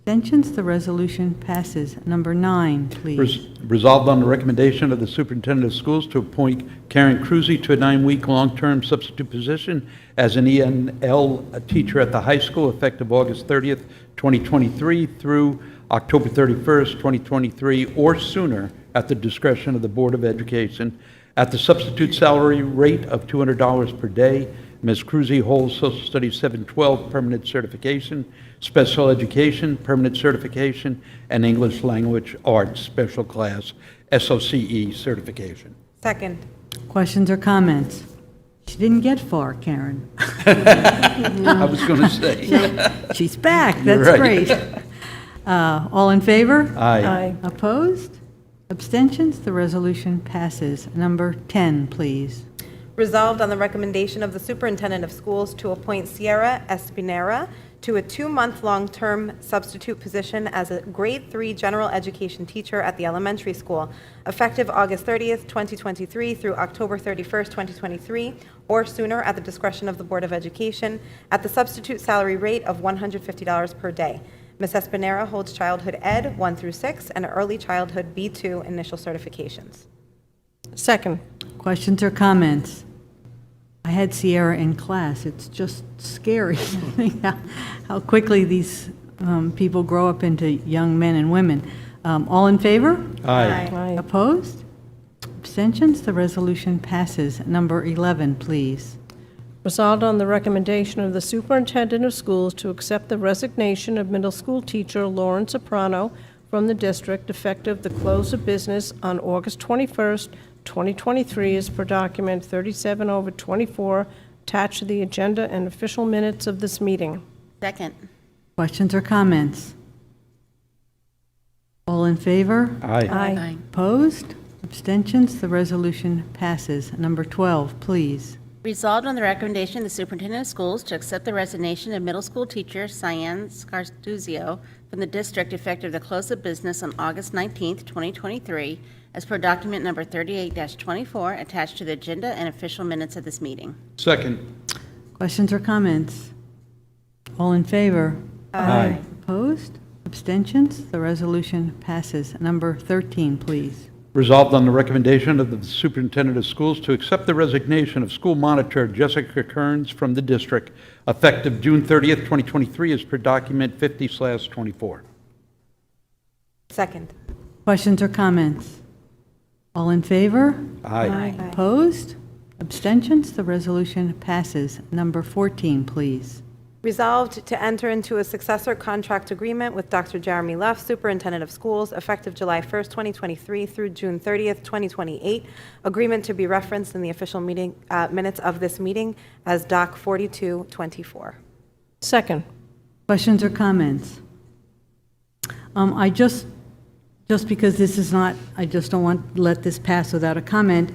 Speaker 1: Abstentions? The resolution passes. Number 9, please.
Speaker 6: Resolved on the recommendation of the superintendent of schools to appoint Karen Cruzy to a 9-week long-term substitute position as an ENL teacher at the high school effective August 30th, 2023 through October 31st, 2023, or sooner at the discretion of the Board of Education at the substitute salary rate of $200 per day. Ms. Cruzy holds Social Studies 712 permanent certification, Special Education permanent certification, and English Language Arts special class SOCE certification.
Speaker 10: Second.
Speaker 1: Questions or comments? She didn't get far, Karen.
Speaker 6: I was going to say.
Speaker 1: She's back.
Speaker 6: You're
Speaker 1: That's
Speaker 6: right.
Speaker 1: great. All in favor?
Speaker 6: Aye.
Speaker 1: Opposed? Abstentions? The resolution passes. Number 10, please.
Speaker 10: Resolved on the recommendation of the superintendent of schools to appoint Sierra Espinera to a 2-month long-term substitute position as a grade 3 general education teacher at the elementary school, effective August 30th, 2023 through October 31st, 2023, or sooner at the discretion of the Board of Education, at the substitute salary rate of $150 per day. Ms. Espinera holds childhood ed 1 through 6 and early childhood B2 initial certifications.
Speaker 9: Second.
Speaker 1: Questions or comments? I had Sierra in class. It's just scary how quickly these people grow up into young men and women. All in favor?
Speaker 6: Aye.
Speaker 9: Aye.
Speaker 1: Opposed? Abstentions? The resolution passes. Number 11, please.
Speaker 9: Resolved on the recommendation of the superintendent of schools to accept the resignation of middle school teacher Lauren Soprano from the district effective the close of business on August 21st, 2023, as per document 37/24, attached to the agenda and official minutes of this meeting.
Speaker 3: Second.
Speaker 1: Questions or comments? All in favor?
Speaker 6: Aye.
Speaker 1: Opposed? Abstentions? The resolution passes. Number 12, please.
Speaker 3: Resolved on the recommendation of the superintendent of schools to accept the resignation of middle school teacher Cyan Scarstuzio from the district effective the close of business on August 19th, 2023, as per document number 38-24, attached to the agenda and official minutes of this meeting.
Speaker 6: Second.
Speaker 1: Questions or comments? All in favor?
Speaker 6: Aye.
Speaker 1: Opposed? Abstentions? The resolution passes. Number 13, please.
Speaker 6: Resolved on the recommendation of the superintendent of schools to accept the resignation of school monitor Jessica Kearns from the district effective June 30th, 2023, as per document 50/24.
Speaker 10: Second.
Speaker 1: Questions or comments? All in favor?
Speaker 6: Aye.
Speaker 1: Opposed? Abstentions? The resolution passes. Number 14, please.
Speaker 10: Resolved to enter into a successor contract agreement with Dr. Jeremy Luff, Superintendent of Schools, effective July 1st, 2023 through June 30th, 2028. Agreement to be referenced in the official meeting minutes of this meeting as Doc 4224.
Speaker 9: Second.
Speaker 1: Questions or comments? Just because this is not, I just don't want to let this pass without a comment.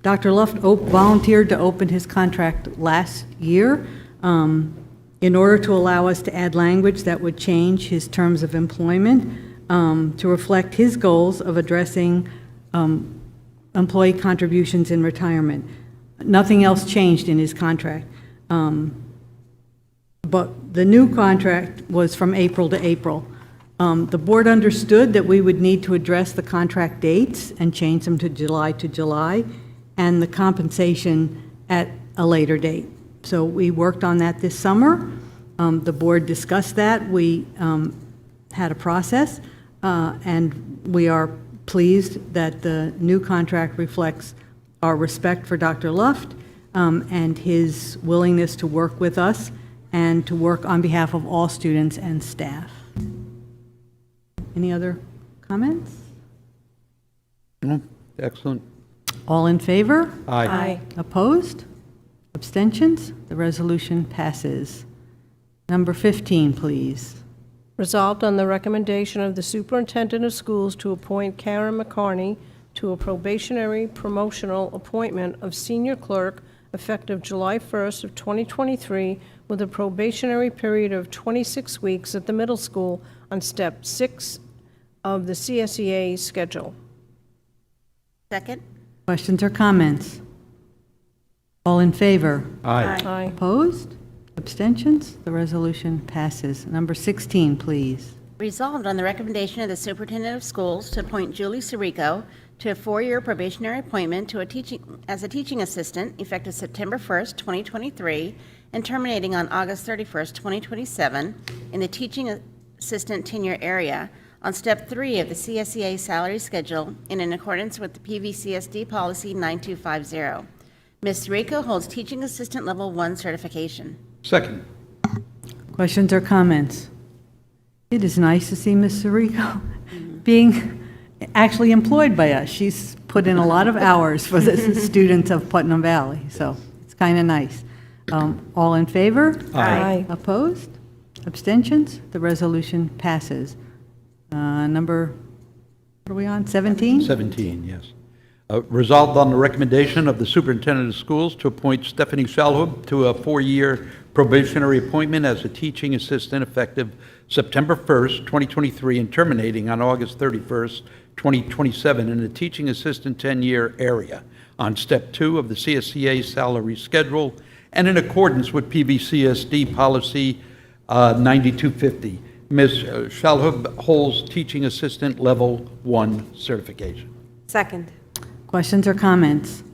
Speaker 1: Dr. Luff volunteered to open his contract last year in order to allow us to add language that would change his terms of employment to reflect his goals of addressing employee contributions in retirement. Nothing else changed in his contract. But the new contract was from April to April. The board understood that we would need to address the contract dates and change them to July, and the compensation at a later date. So we worked on that this summer. The board discussed that. We had a process, and we are pleased that the new contract reflects our respect for Dr. Luft and his willingness to work with us and to work on behalf of all students and staff. Any other comments?
Speaker 6: No? Excellent.
Speaker 1: All in favor?
Speaker 9: Aye.
Speaker 1: Opposed? Abstentions? The resolution passes. Number 15, please.
Speaker 9: Resolved on the recommendation of the superintendent of schools to appoint Karen McCarney to a probationary promotional appointment of senior clerk effective July 1st of 2023 with a probationary period of 26 weeks at the middle school on step 6 of the CSEA schedule.
Speaker 3: Second?
Speaker 1: Questions or comments? All in favor?
Speaker 6: Aye.
Speaker 9: Aye.
Speaker 1: Opposed? Abstentions? The resolution passes. Number 16, please.
Speaker 3: Resolved on the recommendation of the superintendent of schools to appoint Julie Sirico to a 4-year probationary appointment as a teaching assistant effective September 1st, 2023, and terminating on August 31st, 2027, in the teaching assistant tenure area on step 3 of the CSEA salary schedule and in accordance with the PVCSD policy 9250. Ms. Sirico holds teaching assistant level 1 certification.
Speaker 6: Second.
Speaker 1: Questions or comments? It is nice to see Ms. Sirico being actually employed by us. She's put in a lot of hours for the students of Putnam Valley, so it's kind of nice. All in favor?
Speaker 9: Aye.
Speaker 1: Opposed? Abstentions? The resolution passes. Number, what are we on, 17?
Speaker 6: 17, yes. Resolved on the recommendation of the superintendent of schools to appoint Stephanie Shalhoub to a 4-year probationary appointment as a teaching assistant effective September 1st, 2023, and terminating on August 31st, 2027, in the teaching assistant 10-year area on step 2 of the CSEA salary schedule and in accordance with PVCSD policy 9250. Ms. Shalhoub holds teaching assistant level 1 certification.
Speaker 10: Second.
Speaker 1: Questions or comments?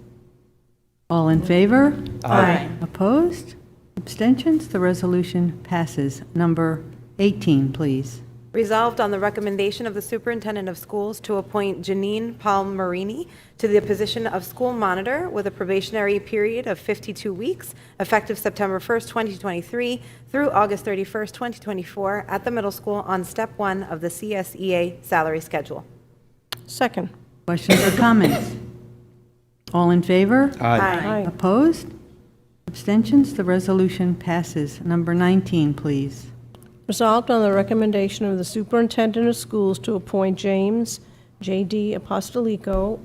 Speaker 1: All in favor?
Speaker 9: Aye.
Speaker 1: Opposed? Abstentions? The resolution passes. Number 18, please.
Speaker 10: Resolved on the recommendation of the superintendent of schools to appoint Janine Palmerini to the position of school monitor with a probationary period of 52 weeks, effective September 1st, 2023 through August 31st, 2024, at the middle school on step 1 of the CSEA salary schedule.
Speaker 9: Second.
Speaker 1: Questions or comments? All in favor?
Speaker 9: Aye.
Speaker 1: Opposed? Abstentions? The resolution passes. Number 19, please.
Speaker 9: Resolved on the recommendation of the superintendent of schools to appoint James J.D. Apostolico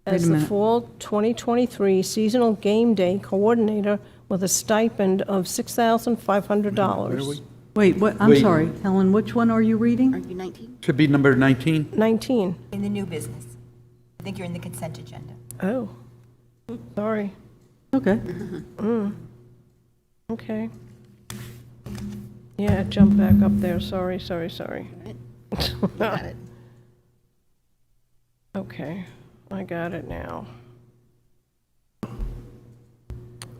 Speaker 9: as
Speaker 1: Wait a
Speaker 9: the
Speaker 1: minute.
Speaker 9: fall 2023 seasonal game day coordinator with a stipend of $6,500.
Speaker 1: Wait, what, I'm
Speaker 6: Wait.
Speaker 1: sorry, Helen, which one are you reading?
Speaker 3: Are you 19?
Speaker 6: Should be number 19.
Speaker 9: 19.
Speaker 5: In the new business. I think you're in the consent agenda.
Speaker 9: Oh, sorry.
Speaker 1: Okay.
Speaker 9: Okay. Yeah, jump back up there. Sorry.
Speaker 3: Got it.
Speaker 9: Okay, I got it now.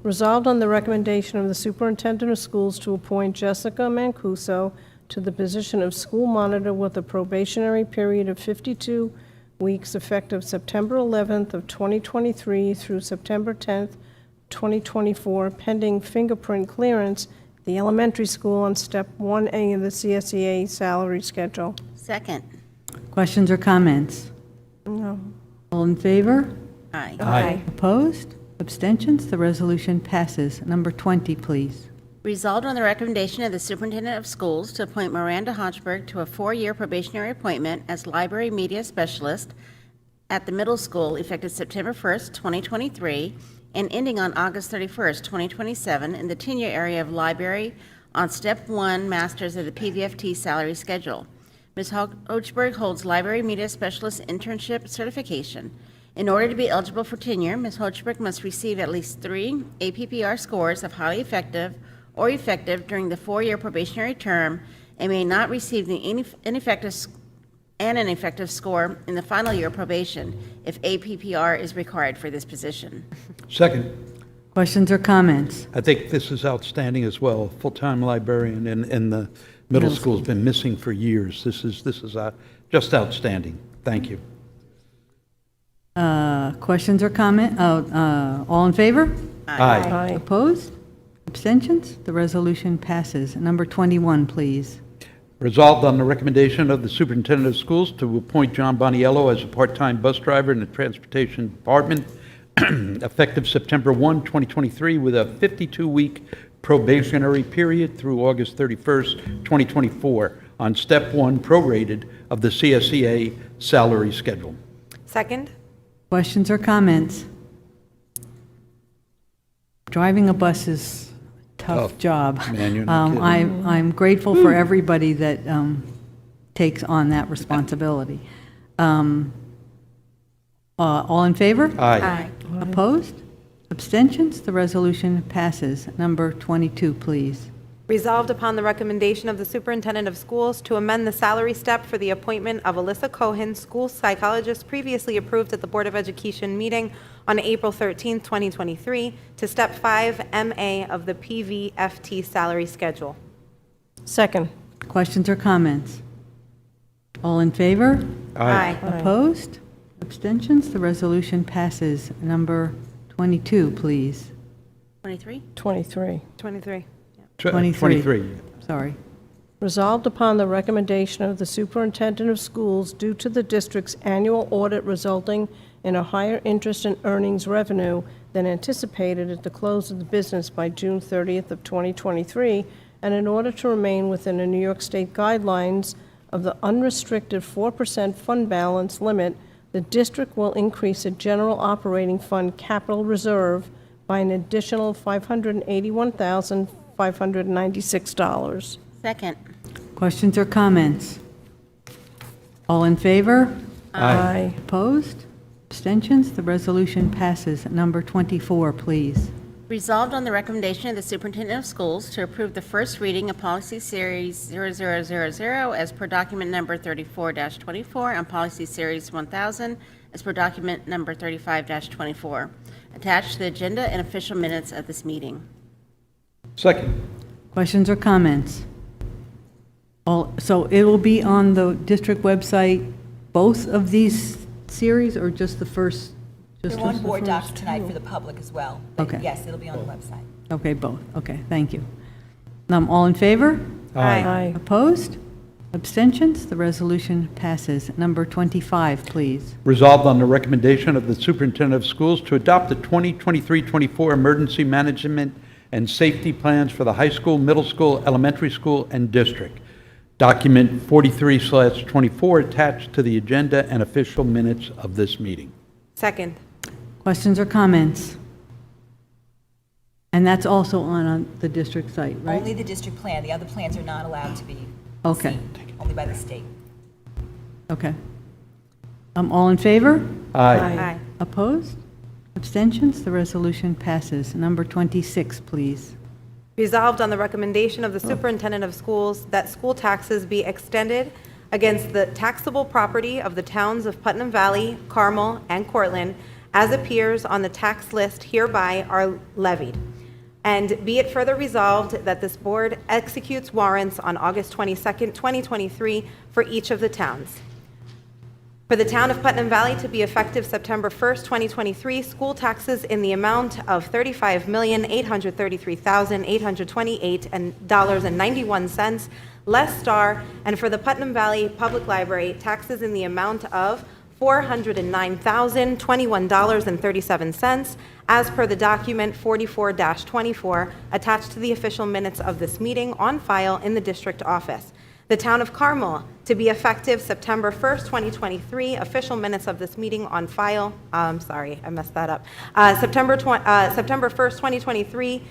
Speaker 9: Resolved on the recommendation of the superintendent of schools to appoint Jessica Mancuso to the position of school monitor with a probationary period of 52 weeks effective September 11th of 2023 through September 10th, 2024, pending fingerprint clearance at the elementary school on step 1A of the CSEA salary schedule.
Speaker 3: Second?
Speaker 1: Questions or comments?
Speaker 9: No.
Speaker 1: All in favor?
Speaker 3: Aye.
Speaker 6: Aye.
Speaker 1: Opposed? Abstentions? The resolution passes. Number 20, please.
Speaker 3: Resolved on the recommendation of the superintendent of schools to appoint Miranda Hodgeberg to a 4-year probationary appointment as library media specialist at the middle school effective September 1st, 2023, and ending on August 31st, 2027, in the tenure area of library on Step 1 Masters of the PVFT salary schedule. Ms. Hodgeberg holds library media specialist internship certification. In order to be eligible for tenure, Ms. Hodgeberg must receive at least 3 APPR scores of highly effective or effective during the 4-year probationary term and may not receive the ineffective score in the final year of probation if APPR is required for this position.
Speaker 6: Second.
Speaker 1: Questions or comments?
Speaker 6: I think this is outstanding as well. Full-time librarian in the middle school's been missing for years. This is just outstanding. Thank you.
Speaker 1: Questions or comment? All in favor?
Speaker 6: Aye.
Speaker 1: Opposed? Abstentions? The resolution passes. Number 21, please.
Speaker 6: Resolved on the recommendation of the superintendent of schools to appoint John Boniello as a part-time bus driver in the Transportation Department effective September 1, 2023, with a 52-week probationary period through August 31st, 2024, on Step 1 prorated of the CSEA salary schedule.
Speaker 10: Second.
Speaker 1: Questions or comments? Driving a bus is a tough job.
Speaker 6: Man, you're not kidding.
Speaker 1: I'm grateful for everybody that takes on that responsibility. All in favor?
Speaker 6: Aye.
Speaker 1: Opposed? Abstentions? The resolution passes. Number 22, please.
Speaker 10: Resolved upon the recommendation of the superintendent of schools to amend the salary step for the appointment of Alyssa Cohen, school psychologist previously approved at the Board of Education meeting on April 13, 2023, to Step 5 MA of the PVFT salary schedule.
Speaker 9: Second.
Speaker 1: Questions or comments? All in favor?
Speaker 10: Aye.
Speaker 1: Opposed? Abstentions? The resolution passes. Number 22, please.
Speaker 3: 23?
Speaker 9: 23.
Speaker 10: 23.
Speaker 6: 23.
Speaker 1: Sorry.
Speaker 9: Resolved upon the recommendation of the superintendent of schools due to the district's annual audit resulting in a higher interest and earnings revenue than anticipated at the close of the business by June 30th of 2023, and in order to remain within the New York State guidelines of the unrestricted 4% fund balance limit, the district will increase a general operating fund capital reserve by an additional $581,596.
Speaker 3: Second.
Speaker 1: Questions or comments? All in favor?
Speaker 9: Aye.
Speaker 1: Opposed? Abstentions? The resolution passes. Number 24, please.
Speaker 3: Resolved on the recommendation of the superintendent of schools to approve the first reading of Policy Series 0000 as per document number 34-24 and Policy Series 1000 as per document number 35-24, attached to the agenda and official minutes of this meeting.
Speaker 6: Second.
Speaker 1: Questions or comments? So it will be on the district website, both of these series, or just the first?
Speaker 5: They're on board docs tonight for the public as well. But
Speaker 1: Okay.
Speaker 5: yes, it'll be on the website.
Speaker 1: Okay, both. Okay, thank you. All in favor?
Speaker 9: Aye.
Speaker 1: Opposed? Abstentions? The resolution passes. Number 25, please.
Speaker 6: Resolved on the recommendation of the superintendent of schools to adopt the 2023-24 emergency management and safety plans for the high school, middle school, elementary school, and district. Document 43/24 attached to the agenda and official minutes of this meeting.
Speaker 10: Second.
Speaker 1: Questions or comments? And that's also on the district site, right?
Speaker 5: Only the district plan. The other plans are not allowed to be
Speaker 1: Okay,
Speaker 5: seen, only by the state.
Speaker 1: okay. All in favor?
Speaker 10: Aye.
Speaker 1: Opposed? Abstentions? The resolution passes. Number 26, please.
Speaker 10: Resolved on the recommendation of the superintendent of schools that school taxes be extended against the taxable property of the towns of Putnam Valley, Carmel, and Cortland, as appears on the tax list hereby are levied. And be it further resolved that this board executes warrants on August 22nd, 2023 for each of the towns. For the town of Putnam Valley to be effective September 1st, 2023, school taxes in the amount of $35,833,828.91 less star, and for the Putnam Valley Public Library, taxes in the amount of $409,021.37, as per the document 44-24, attached to the official minutes of this meeting on file in the district office. The town of Carmel, to be effective September 1st, 2023, official minutes of this meeting on file, sorry, I messed that up. September 1st, 2023,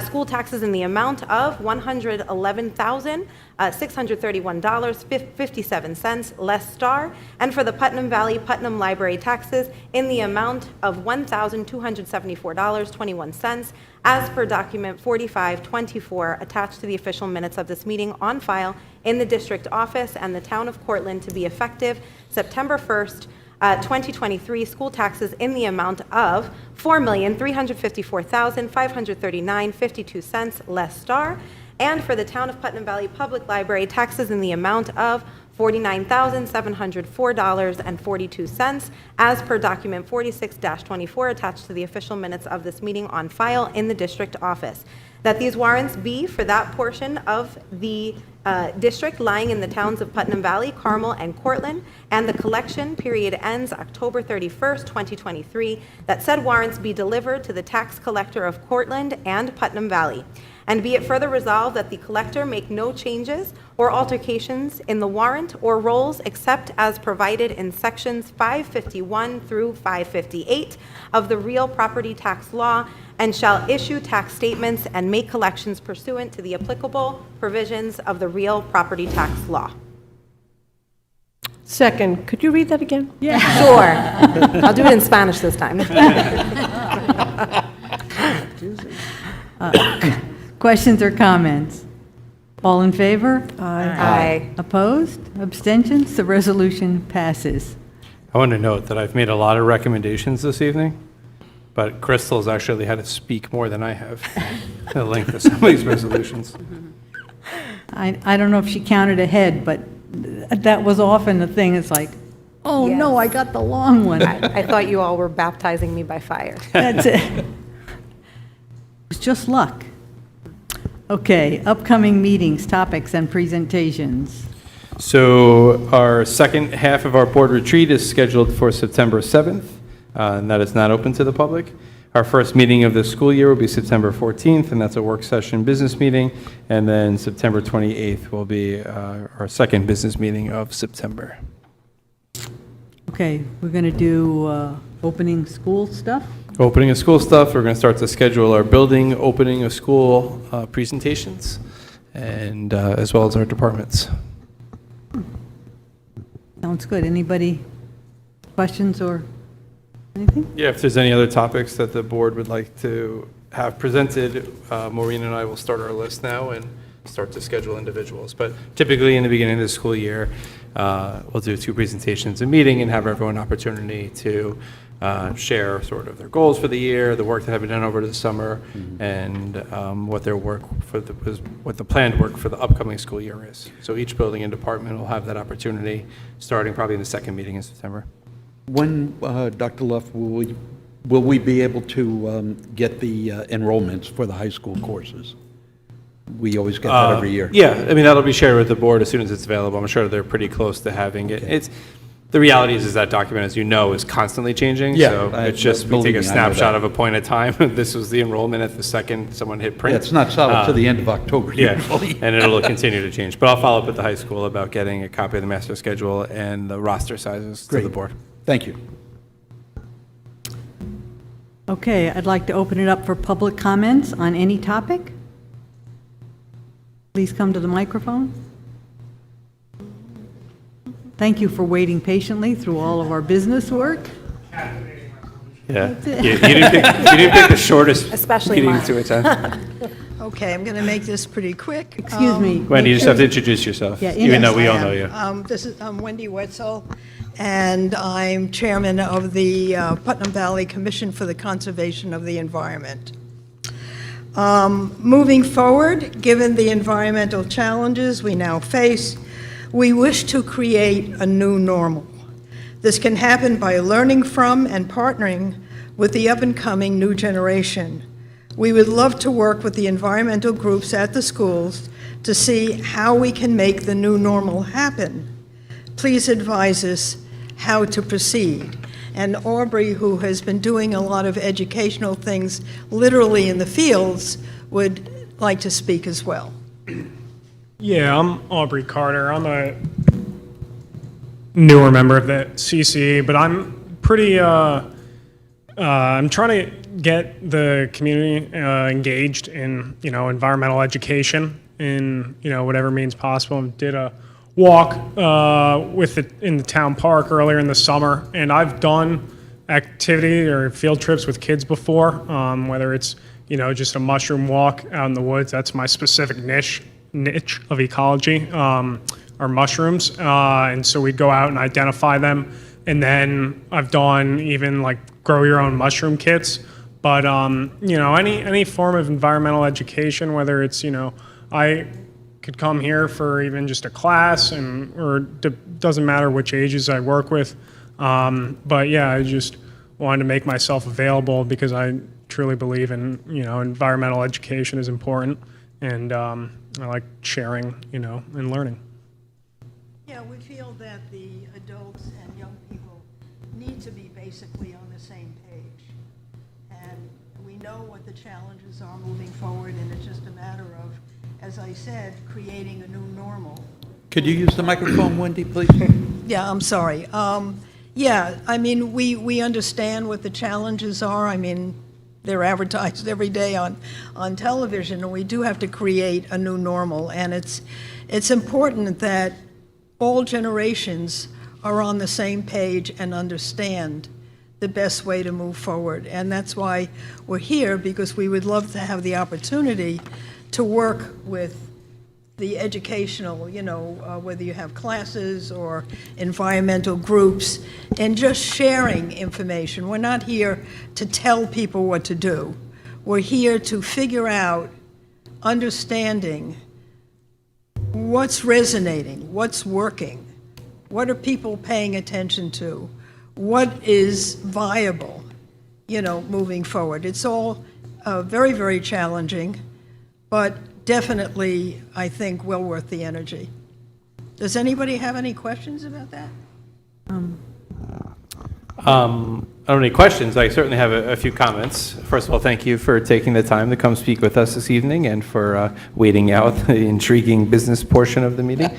Speaker 10: school taxes in the amount of $111,631.57 less star, and for the Putnam Valley Putnam Library taxes in the amount of $1,274.21, as per document 45-24, attached to the official minutes of this meeting on file in the district office and the town of Cortland, to be effective September 1st, 2023, school taxes in the amount of $4,354,539.52 less star, and for the town of Putnam Valley Public Library, taxes in the amount of $49,704.42, as per document 46-24 attached to the official minutes of this meeting on file in the district office. That these warrants be for that portion of the district lying in the towns of Putnam Valley, Carmel, and Cortland, and the collection period ends October 31st, 2023, that said warrants be delivered to the tax collector of Cortland and Putnam Valley. And be it further resolved that the collector make no changes or altercations in the warrant or rolls except as provided in sections 551 through 558 of the real property tax law, and shall issue tax statements and make collections pursuant to the applicable provisions of the real property tax law.
Speaker 9: Second, could you read that again?
Speaker 10: Sure. I'll do it in Spanish this time.
Speaker 1: Questions or comments? All in favor?
Speaker 10: Aye.
Speaker 1: Opposed? Abstentions? The resolution passes.
Speaker 2: I want to note that I've made a lot of recommendations this evening, but Crystal's actually had to speak more than I have, the length of some of these resolutions.
Speaker 1: I don't know if she counted ahead, but that was often the thing. It's like, oh, no, I got the long one.
Speaker 10: I thought you all were baptizing me by fire.
Speaker 1: That's it. It was just luck. Okay, upcoming meetings, topics, and presentations.
Speaker 2: So our second half of our board retreat is scheduled for September 7th, and that is not open to the public. Our first meeting of the school year will be September 14th, and that's a work session business meeting. And then September 28th will be our second business meeting of September.
Speaker 1: Okay, we're going to do opening school stuff.
Speaker 2: Opening of school stuff, we're going to start to schedule our building opening of school presentations, and as well as our departments.
Speaker 1: Sounds good. Anybody questions or anything?
Speaker 2: Yeah, if there's any other topics that the board would like to have presented, Maureen and I will start our list now and start to schedule individuals. But typically in the beginning of the school year, we'll do 2 presentations a meeting and have everyone an opportunity to share sort of their goals for the year, the work that have been done over the summer, and what their work for what the planned work for the upcoming school year is. So each building and department will have that opportunity, starting probably in the second meeting in September.
Speaker 6: When, Dr. Luff, will we be able to get the enrollments for the high school courses? We always get that every year.
Speaker 2: Yeah, I mean, that'll be shared with the board as soon as it's available. I'm sure they're pretty close to having it. The reality is that document, as you know, is constantly changing.
Speaker 6: Yeah,
Speaker 2: So it's just, we take
Speaker 6: believe
Speaker 2: a
Speaker 6: me, I know
Speaker 2: snapshot
Speaker 6: that.
Speaker 2: of a point in time. This was the enrollment at the second someone hit print.
Speaker 6: Yeah, it's not solid to the end of October
Speaker 2: Yeah,
Speaker 6: usually.
Speaker 2: and it'll continue to change. But I'll follow up with the high school about getting a copy of the master schedule and the roster sizes to the
Speaker 6: Great.
Speaker 2: board.
Speaker 6: Thank you.
Speaker 1: Okay, I'd like to open it up for public comments on any topic. Please come to the microphone. Thank you for waiting patiently through all of our business work.
Speaker 2: Yeah, you didn't pick the shortest
Speaker 10: Especially
Speaker 2: meeting
Speaker 10: mine.
Speaker 2: to attend.
Speaker 11: Okay, I'm going to make this pretty quick.
Speaker 1: Excuse me.
Speaker 2: Wendy, you just have to introduce yourself,
Speaker 1: Yeah,
Speaker 2: even though we
Speaker 11: Yes,
Speaker 2: all
Speaker 11: I
Speaker 2: know
Speaker 11: am.
Speaker 2: you.
Speaker 11: I'm Wendy Wetzel, and I'm chairman of the Putnam Valley Commission for the Conservation of the Environment. Moving forward, given the environmental challenges we now face, we wish to create a new normal. This can happen by learning from and partnering with the up-and-coming new generation. We would love to work with the environmental groups at the schools to see how we can make the new normal happen. Please advise us how to proceed. And Aubrey, who has been doing a lot of educational things literally in the fields, would like to speak as well.
Speaker 12: Yeah, I'm Aubrey Carter. I'm a newer member of the CCE, but I'm pretty, I'm trying to get the community engaged in, environmental education in, whatever means possible. And did a walk in the town park earlier in the summer, and I've done activity or field trips with kids before, whether it's, just a mushroom walk out in the woods. That's my specific niche of ecology, are mushrooms. And so we go out and identify them. And then I've done even like grow your own mushroom kits. But, any form of environmental education, whether it's, I could come here for even just a class, or doesn't matter which ages I work with. But yeah, I just wanted to make myself available because I truly believe in, environmental education is important, and I like sharing, and learning.
Speaker 11: Yeah, we feel that the adults and young people need to be basically on the same page. And we know what the challenges are moving forward, and it's just a matter of, as I said, creating a new normal.
Speaker 6: Could you use the microphone, Wendy, please?
Speaker 11: Yeah, I'm sorry. Yeah, I mean, we understand what the challenges are. I mean, they're advertised every day on television, and we do have to create a new normal. And it's important that all generations are on the same page and understand the best way to move forward. And that's why we're here, because we would love to have the opportunity to work with the educational, whether you have classes or environmental groups, and just sharing information. We're not here to tell people what to do. We're here to figure out, understanding what's resonating, what's working, what are people paying attention to, what is viable, moving forward. It's all very, very challenging, but definitely, I think, well worth the energy. Does anybody have any questions about that?
Speaker 2: I don't have any questions. I certainly have a few comments. First of all, thank you for taking the time to come speak with us this evening and for waiting out the intriguing business portion of the meeting.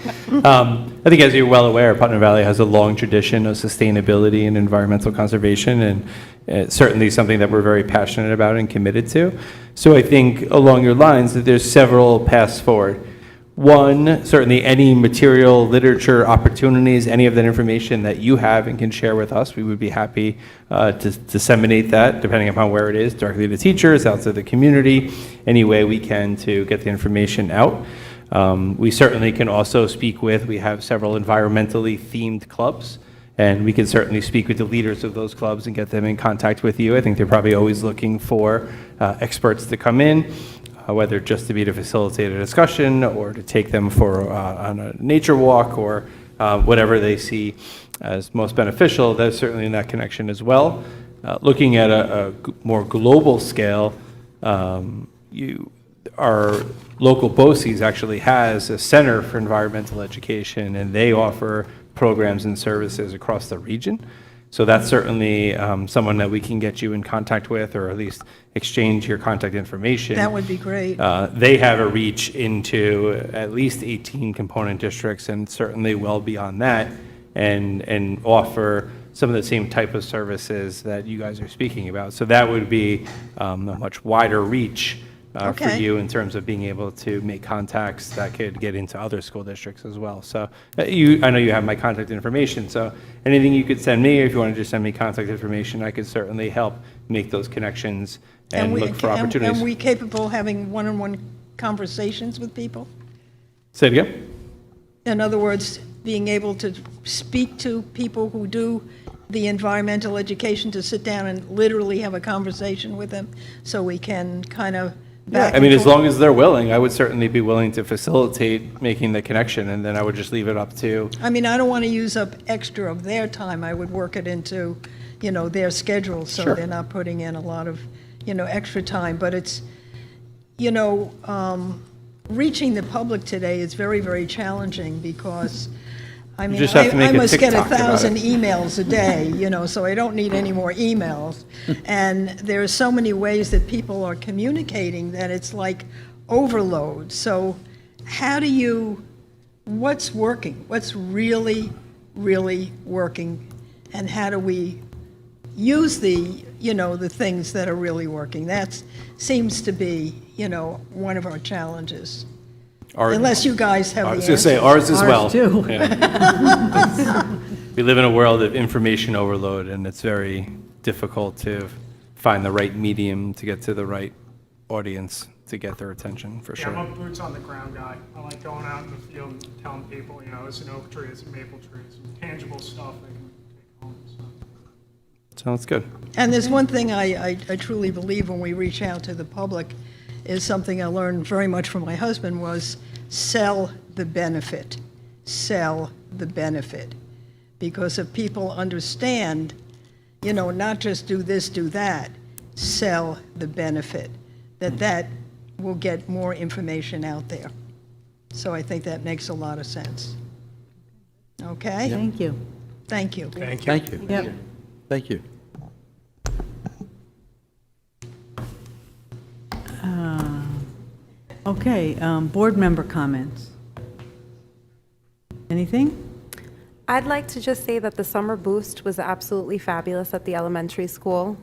Speaker 2: I think, as you're well aware, Putnam Valley has a long tradition of sustainability and environmental conservation, and it's certainly something that we're very passionate about and committed to. So I think along your lines that there's several paths forward. One, certainly any material, literature, opportunities, any of that information that you have and can share with us, we would be happy to disseminate that, depending upon where it is, directly to teachers, out to the community, any way we can to get the information out. We certainly can also speak with, we have several environmentally themed clubs, and we can certainly speak with the leaders of those clubs and get them in contact with you. I think they're probably always looking for experts to come in, whether just to be to facilitate a discussion or to take them for on a nature walk or whatever they see as most beneficial. That's certainly in that connection as well. Looking at a more global scale, our local BOCES actually has a Center for Environmental Education, and they offer programs and services across the region. So that's certainly someone that we can get you in contact with, or at least exchange your contact information.
Speaker 11: That would be great.
Speaker 2: They have a reach into at least 18 component districts, and certainly well beyond that, and offer some of the same type of services that you guys are speaking about. So that would be a much wider reach for
Speaker 11: Okay.
Speaker 2: you in terms of being able to make contacts that could get into other school districts as well. So I know you have my contact information, so anything you could send me, or if you want to just send me contact information, I could certainly help make those connections and look for opportunities.
Speaker 11: And we capable of having one-on-one conversations with people?
Speaker 2: Say it again?
Speaker 11: In other words, being able to speak to people who do the environmental education, to sit down and literally have a conversation with them, so we can kind of back
Speaker 2: I mean,
Speaker 11: and
Speaker 2: as long as they're willing, I would certainly be willing to facilitate making the connection, and then I would just leave it up to,
Speaker 11: I mean, I don't want to use up extra of their time. I would work it into, their schedule, so
Speaker 2: Sure.
Speaker 11: they're not putting in a lot of, extra time. But it's, reaching the public today is very, very challenging, because, I mean,
Speaker 2: just have to make
Speaker 11: I
Speaker 2: a
Speaker 11: must get
Speaker 2: TikTok about
Speaker 11: 1,000
Speaker 2: it.
Speaker 11: emails a day, so I don't need any more emails. And there are so many ways that people are communicating that it's like overload. So how do you, what's working? What's really, really working? And how do we use the things that are really working? That seems to be, one of our challenges. Unless you guys have the
Speaker 2: I was
Speaker 11: answers.
Speaker 2: going to say, ours as well.
Speaker 1: Ours too.
Speaker 2: Yeah. We live in a world of information overload, and it's very difficult to find the right medium to get to the right audience to get their attention, for
Speaker 12: Yeah,
Speaker 2: sure.
Speaker 12: I'm a boots on the ground guy. I like going out in the field and telling people, it's an oak tree, it's a maple tree, it's some tangible stuff they can take home. So.
Speaker 2: Sounds good.
Speaker 11: And there's one thing I truly believe when we reach out to the public, is something I learned very much from my husband, was sell the benefit. Sell the benefit. Because if people understand, you know, not just do this, do that, sell the benefit, that will get more information out there. So I think that makes a lot of sense. Okay?
Speaker 1: Thank you.
Speaker 11: Thank you.
Speaker 12: Thank you.
Speaker 6: Thank you.
Speaker 1: Yep.
Speaker 6: Thank you.
Speaker 1: Okay, board member comments. Anything?
Speaker 10: I'd like to just say that the summer boost was absolutely fabulous at the elementary school.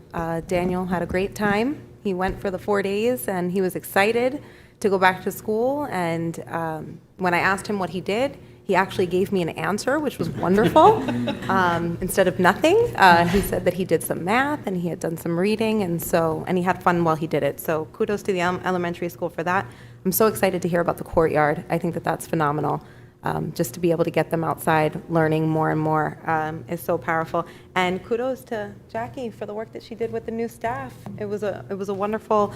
Speaker 10: Daniel had a great time. He went for the 4 days, and he was excited to go back to school. And when I asked him what he did, he actually gave me an answer, which was wonderful, instead of nothing. He said that he did some math, and he had done some reading, and he had fun while he did it. So kudos to the elementary school for that. I'm so excited to hear about the courtyard. I think that that's phenomenal. Just to be able to get them outside learning more and more is so powerful. And kudos to Jackie for the work that she did with the new staff. It was a wonderful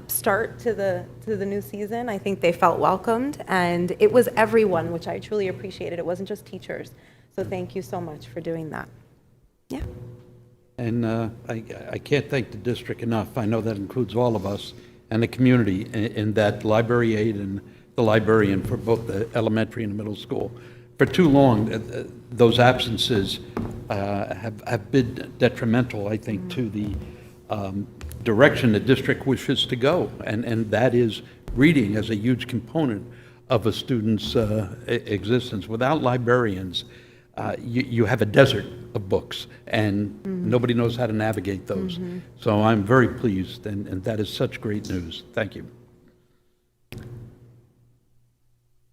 Speaker 10: start to the new season. I think they felt welcomed, and it was everyone, which I truly appreciated. It wasn't just teachers. So thank you so much for doing that. Yeah.
Speaker 6: And I can't thank the district enough. I know that includes all of us and the community in that library aide and the librarian for both the elementary and the middle school. For too long, those absences have been detrimental, I think, to the direction the district wishes to go, and that is reading as a huge component of a student's existence. Without librarians, you have a desert of books, and nobody knows how to navigate those. So I'm very pleased, and that is such great news. Thank you.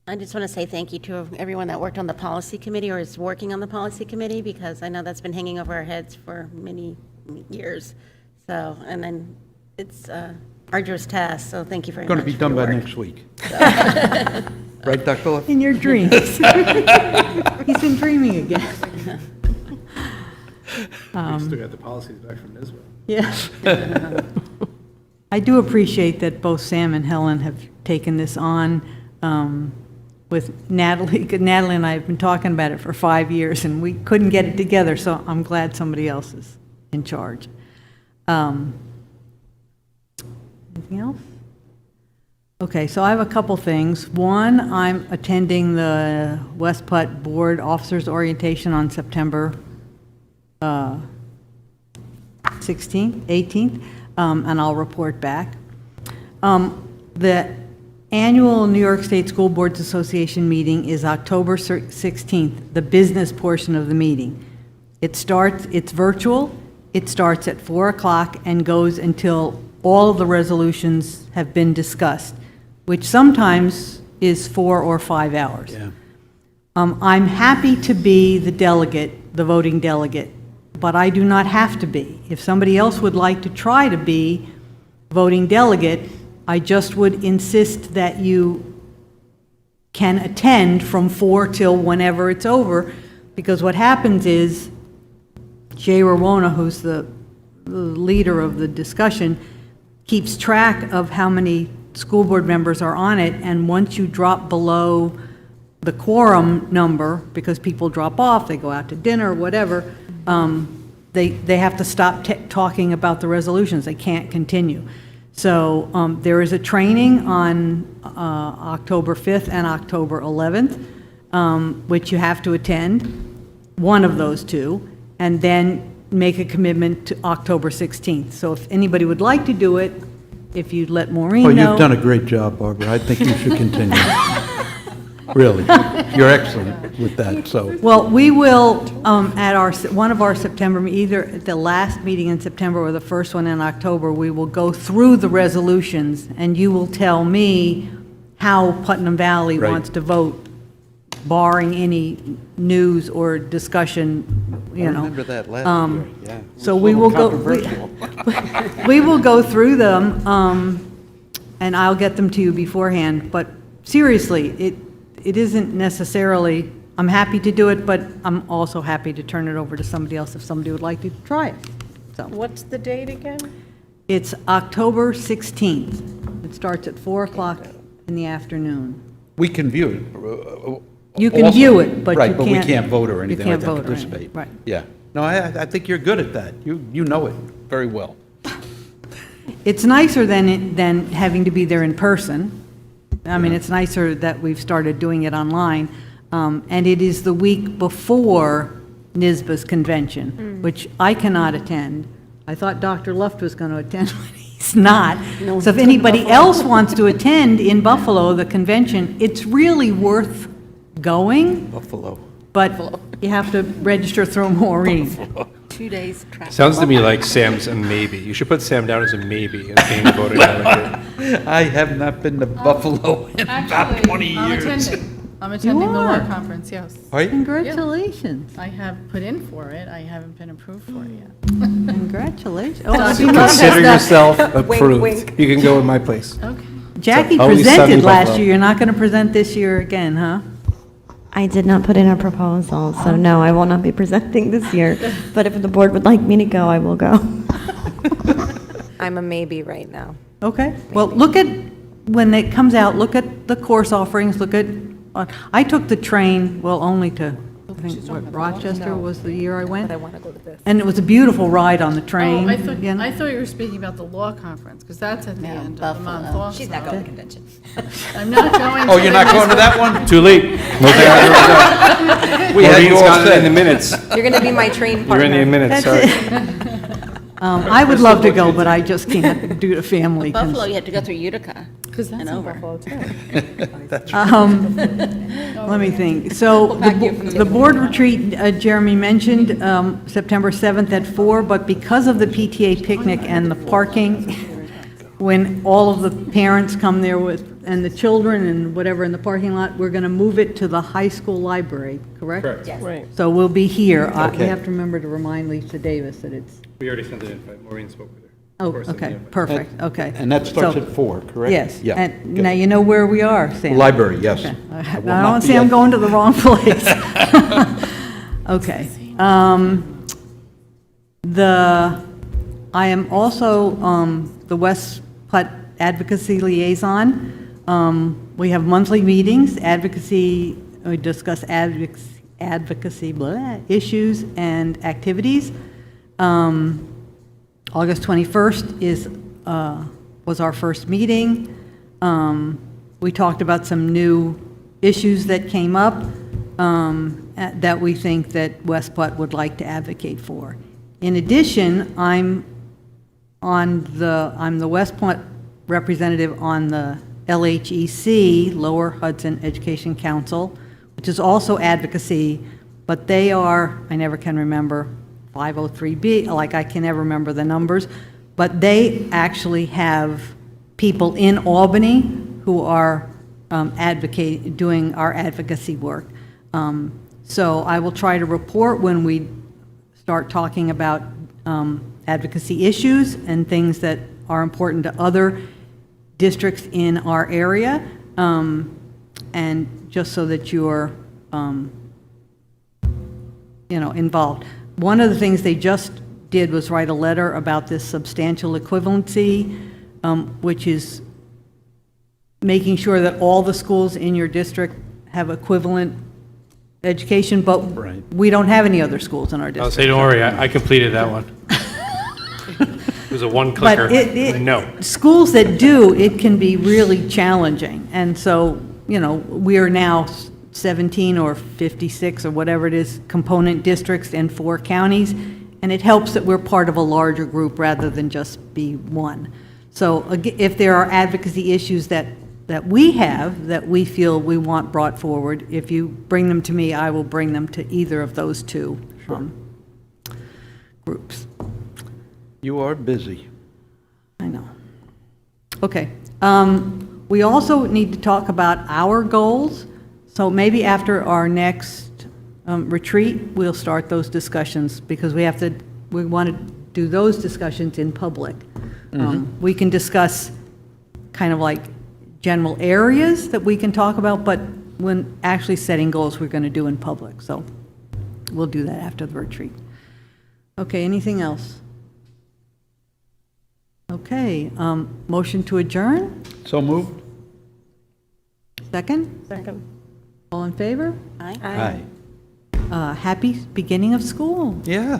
Speaker 3: I just want to say thank you to everyone that worked on the policy committee or is working on the policy committee, because I know that's been hanging over our heads for many years. So, and then it's arduous task, so thank you very much.
Speaker 6: Going to be done by next week. Right, Dr. Love?
Speaker 1: In your dreams. He's been dreaming again.
Speaker 2: We still got the policies back from NISBA.
Speaker 1: Yeah. I do appreciate that both Sam and Helen have taken this on with Natalie. Natalie and I have been talking about it for 5 years, and we couldn't get it together, so I'm glad somebody else is in charge. Anything else? Okay, so I have a couple things. One, I'm attending the West Putt Board Officers Orientation on September 16th, 18th, and I'll report back. The annual New York State School Boards Association meeting is October 16th, the business portion of the meeting. It's virtual, it starts at 4 o'clock and goes until all of the resolutions have been discussed, which sometimes is 4 or 5 hours.
Speaker 6: Yeah.
Speaker 1: I'm happy to be the delegate, the voting delegate, but I do not have to be. If somebody else would like to try to be voting delegate, I just would insist that you can attend from 4 till whenever it's over, because what happens is Jay Rowona, who's the leader of the discussion, keeps track of how many school board members are on it, and once you drop below the quorum number, because people drop off, they go out to dinner, whatever, they have to stop talking about the resolutions. They can't continue. So there is a training on October 5th and October 11th, which you have to attend, one of those two, and then make a commitment to October 16th. So if anybody would like to do it, if you'd let Maureen
Speaker 6: Well,
Speaker 1: know.
Speaker 6: you've done a great job, Barbara. I think you should continue. Really. You're excellent with that, so.
Speaker 1: Well, we will, at one of our September, either at the last meeting in September or the first one in October, we will go through the resolutions, and you will tell me how Putnam Valley
Speaker 6: Right.
Speaker 1: wants to vote, barring any news or discussion, you
Speaker 6: I
Speaker 1: know.
Speaker 6: remember that last year, yeah. It
Speaker 1: So
Speaker 6: was
Speaker 1: we
Speaker 6: a
Speaker 1: will
Speaker 6: little
Speaker 1: go,
Speaker 6: controversial.
Speaker 1: we will go through them, and I'll get them to you beforehand. But seriously, it isn't necessarily, I'm happy to do it, but I'm also happy to turn it over to somebody else if somebody would like to try it. So
Speaker 9: What's the date again?
Speaker 1: it's October 16th. It starts at 4 o'clock in the afternoon.
Speaker 6: We can view it.
Speaker 1: You can
Speaker 6: also.
Speaker 1: view it, but you
Speaker 6: Right, but we
Speaker 1: can't-
Speaker 6: can't vote or
Speaker 1: you
Speaker 6: anything
Speaker 1: can't
Speaker 6: like that,
Speaker 1: vote or anything,
Speaker 6: participate.
Speaker 1: right.
Speaker 6: Yeah. No, I think you're good at that. You know it very well.
Speaker 1: It's nicer than having to be there in person. I mean, it's nicer that we've started doing it online. And it is the week before NISBA's convention, which I cannot attend. I thought Dr. Luft was going to attend, but he's not. So if anybody else wants to attend in Buffalo, the convention, it's really worth going,
Speaker 6: Buffalo.
Speaker 1: but you have to register through Maureen.
Speaker 3: 2 days traffic.
Speaker 2: Sounds to me like Sam's a maybe. You should put Sam down as a maybe as being voted delegate.
Speaker 6: I have not been to Buffalo in about 20 years.
Speaker 4: I'm attending the
Speaker 1: are?
Speaker 4: law conference, yes.
Speaker 6: Are you?
Speaker 1: Congratulations.
Speaker 4: I have put in for it. I haven't been approved for it yet.
Speaker 1: Congratulations. Oh,
Speaker 2: Consider yourself approved.
Speaker 10: wink.
Speaker 2: You can go in my place.
Speaker 4: Okay.
Speaker 1: Jackie
Speaker 2: Always sunny
Speaker 1: presented last
Speaker 2: Buffalo.
Speaker 1: year. You're not going to present this year again, huh?
Speaker 13: I did not put in a proposal, so no, I will not be presenting this year. But if the board would like me to go, I will go.
Speaker 10: I'm a maybe right now.
Speaker 1: Okay, well, look at, when it comes out, look at the course offerings, look at, I took the train, well, only to, I think, what, Rochester was the year I went.
Speaker 10: But I want to go to this.
Speaker 1: And it was a beautiful ride on the
Speaker 4: Oh,
Speaker 1: train.
Speaker 4: I thought,
Speaker 1: you know?
Speaker 4: I thought you were speaking about the law conference, because that's at the end of the month also.
Speaker 5: She's not going to the convention.
Speaker 4: I'm not going.
Speaker 6: Oh, you're not going to that one?
Speaker 2: Too late.
Speaker 6: We had you
Speaker 2: Maureen's
Speaker 6: all
Speaker 2: got it in the
Speaker 6: set.
Speaker 2: minutes.
Speaker 10: You're going to be my train
Speaker 2: You're
Speaker 10: partner.
Speaker 2: in the minutes, sorry.
Speaker 1: I would love to go, but I just can't due to family.
Speaker 3: Buffalo, you have to go through Utica
Speaker 4: Because that's
Speaker 3: and
Speaker 4: in
Speaker 3: over.
Speaker 4: Buffalo, too.
Speaker 1: Let me think. So the board retreat, Jeremy mentioned, September 7th at 4, but because of the PTA picnic and the parking, when all of the parents come there with, and the children and whatever in the parking lot, we're going to move it to the high school library, correct?
Speaker 2: Correct.
Speaker 9: Right.
Speaker 1: So we'll be here. We
Speaker 6: Okay.
Speaker 1: have to remember to remind Lisa Davis that it's,
Speaker 2: We already sent the invite. Maureen spoke with her.
Speaker 1: oh,
Speaker 2: Of course, sent the
Speaker 1: okay,
Speaker 2: invite.
Speaker 1: perfect, okay.
Speaker 6: And that starts
Speaker 1: So-
Speaker 6: at 4, correct?
Speaker 1: Yes.
Speaker 6: Yeah.
Speaker 1: And
Speaker 6: Good.
Speaker 1: now you know where we are, Sam.
Speaker 6: Library, yes.
Speaker 1: Okay.
Speaker 6: I
Speaker 1: I
Speaker 6: will
Speaker 1: don't
Speaker 6: not
Speaker 1: want
Speaker 6: be
Speaker 1: to say I'm
Speaker 6: at-
Speaker 1: going to the wrong place. Okay. I am also the West Putt Advocacy Liaison. We have monthly meetings, we discuss advocacy issues and activities. August 21st was our first meeting. We talked about some new issues that came up that we think that West Putt would like to advocate for. In addition, I'm the West Putt representative on the LHEC, Lower Hudson Education Council, which is also advocacy, but they are, I never can remember, 503B, like I can never remember the numbers, but they actually have people in Albany who are doing our advocacy work. So I will try to report when we start talking about advocacy issues and things that are important to other districts in our area, and just so that you're, involved. One of the things they just did was write a letter about this substantial equivalency, which is making sure that all the schools in your district have equivalent education, but
Speaker 6: Right.
Speaker 1: we don't have any other schools in our
Speaker 2: I'll
Speaker 1: district.
Speaker 2: say, don't worry, I completed that one. It was a one-clicker.
Speaker 1: But
Speaker 2: No.
Speaker 1: schools that do, it can be really challenging. And so, we are now 17 or 56 or whatever it is, component districts in 4 counties, and it helps that we're part of a larger group rather than just be one. So if there are advocacy issues that we have, that we feel we want brought forward, if you bring them to me, I will bring them to either of those 2 groups.
Speaker 6: You are busy.
Speaker 1: I know. Okay. We also need to talk about our goals. So maybe after our next retreat, we'll start those discussions because we want to do those discussions in public. We can discuss kind of like general areas that we can talk about, but when actually setting goals, we're going to do in public. So we'll do that after the retreat. Okay, anything else? Okay, motion to adjourn?
Speaker 6: So moved?
Speaker 1: Second?
Speaker 9: Second.
Speaker 1: All in favor?
Speaker 3: Aye.
Speaker 6: Aye.
Speaker 1: Happy beginning of school.
Speaker 6: Yeah.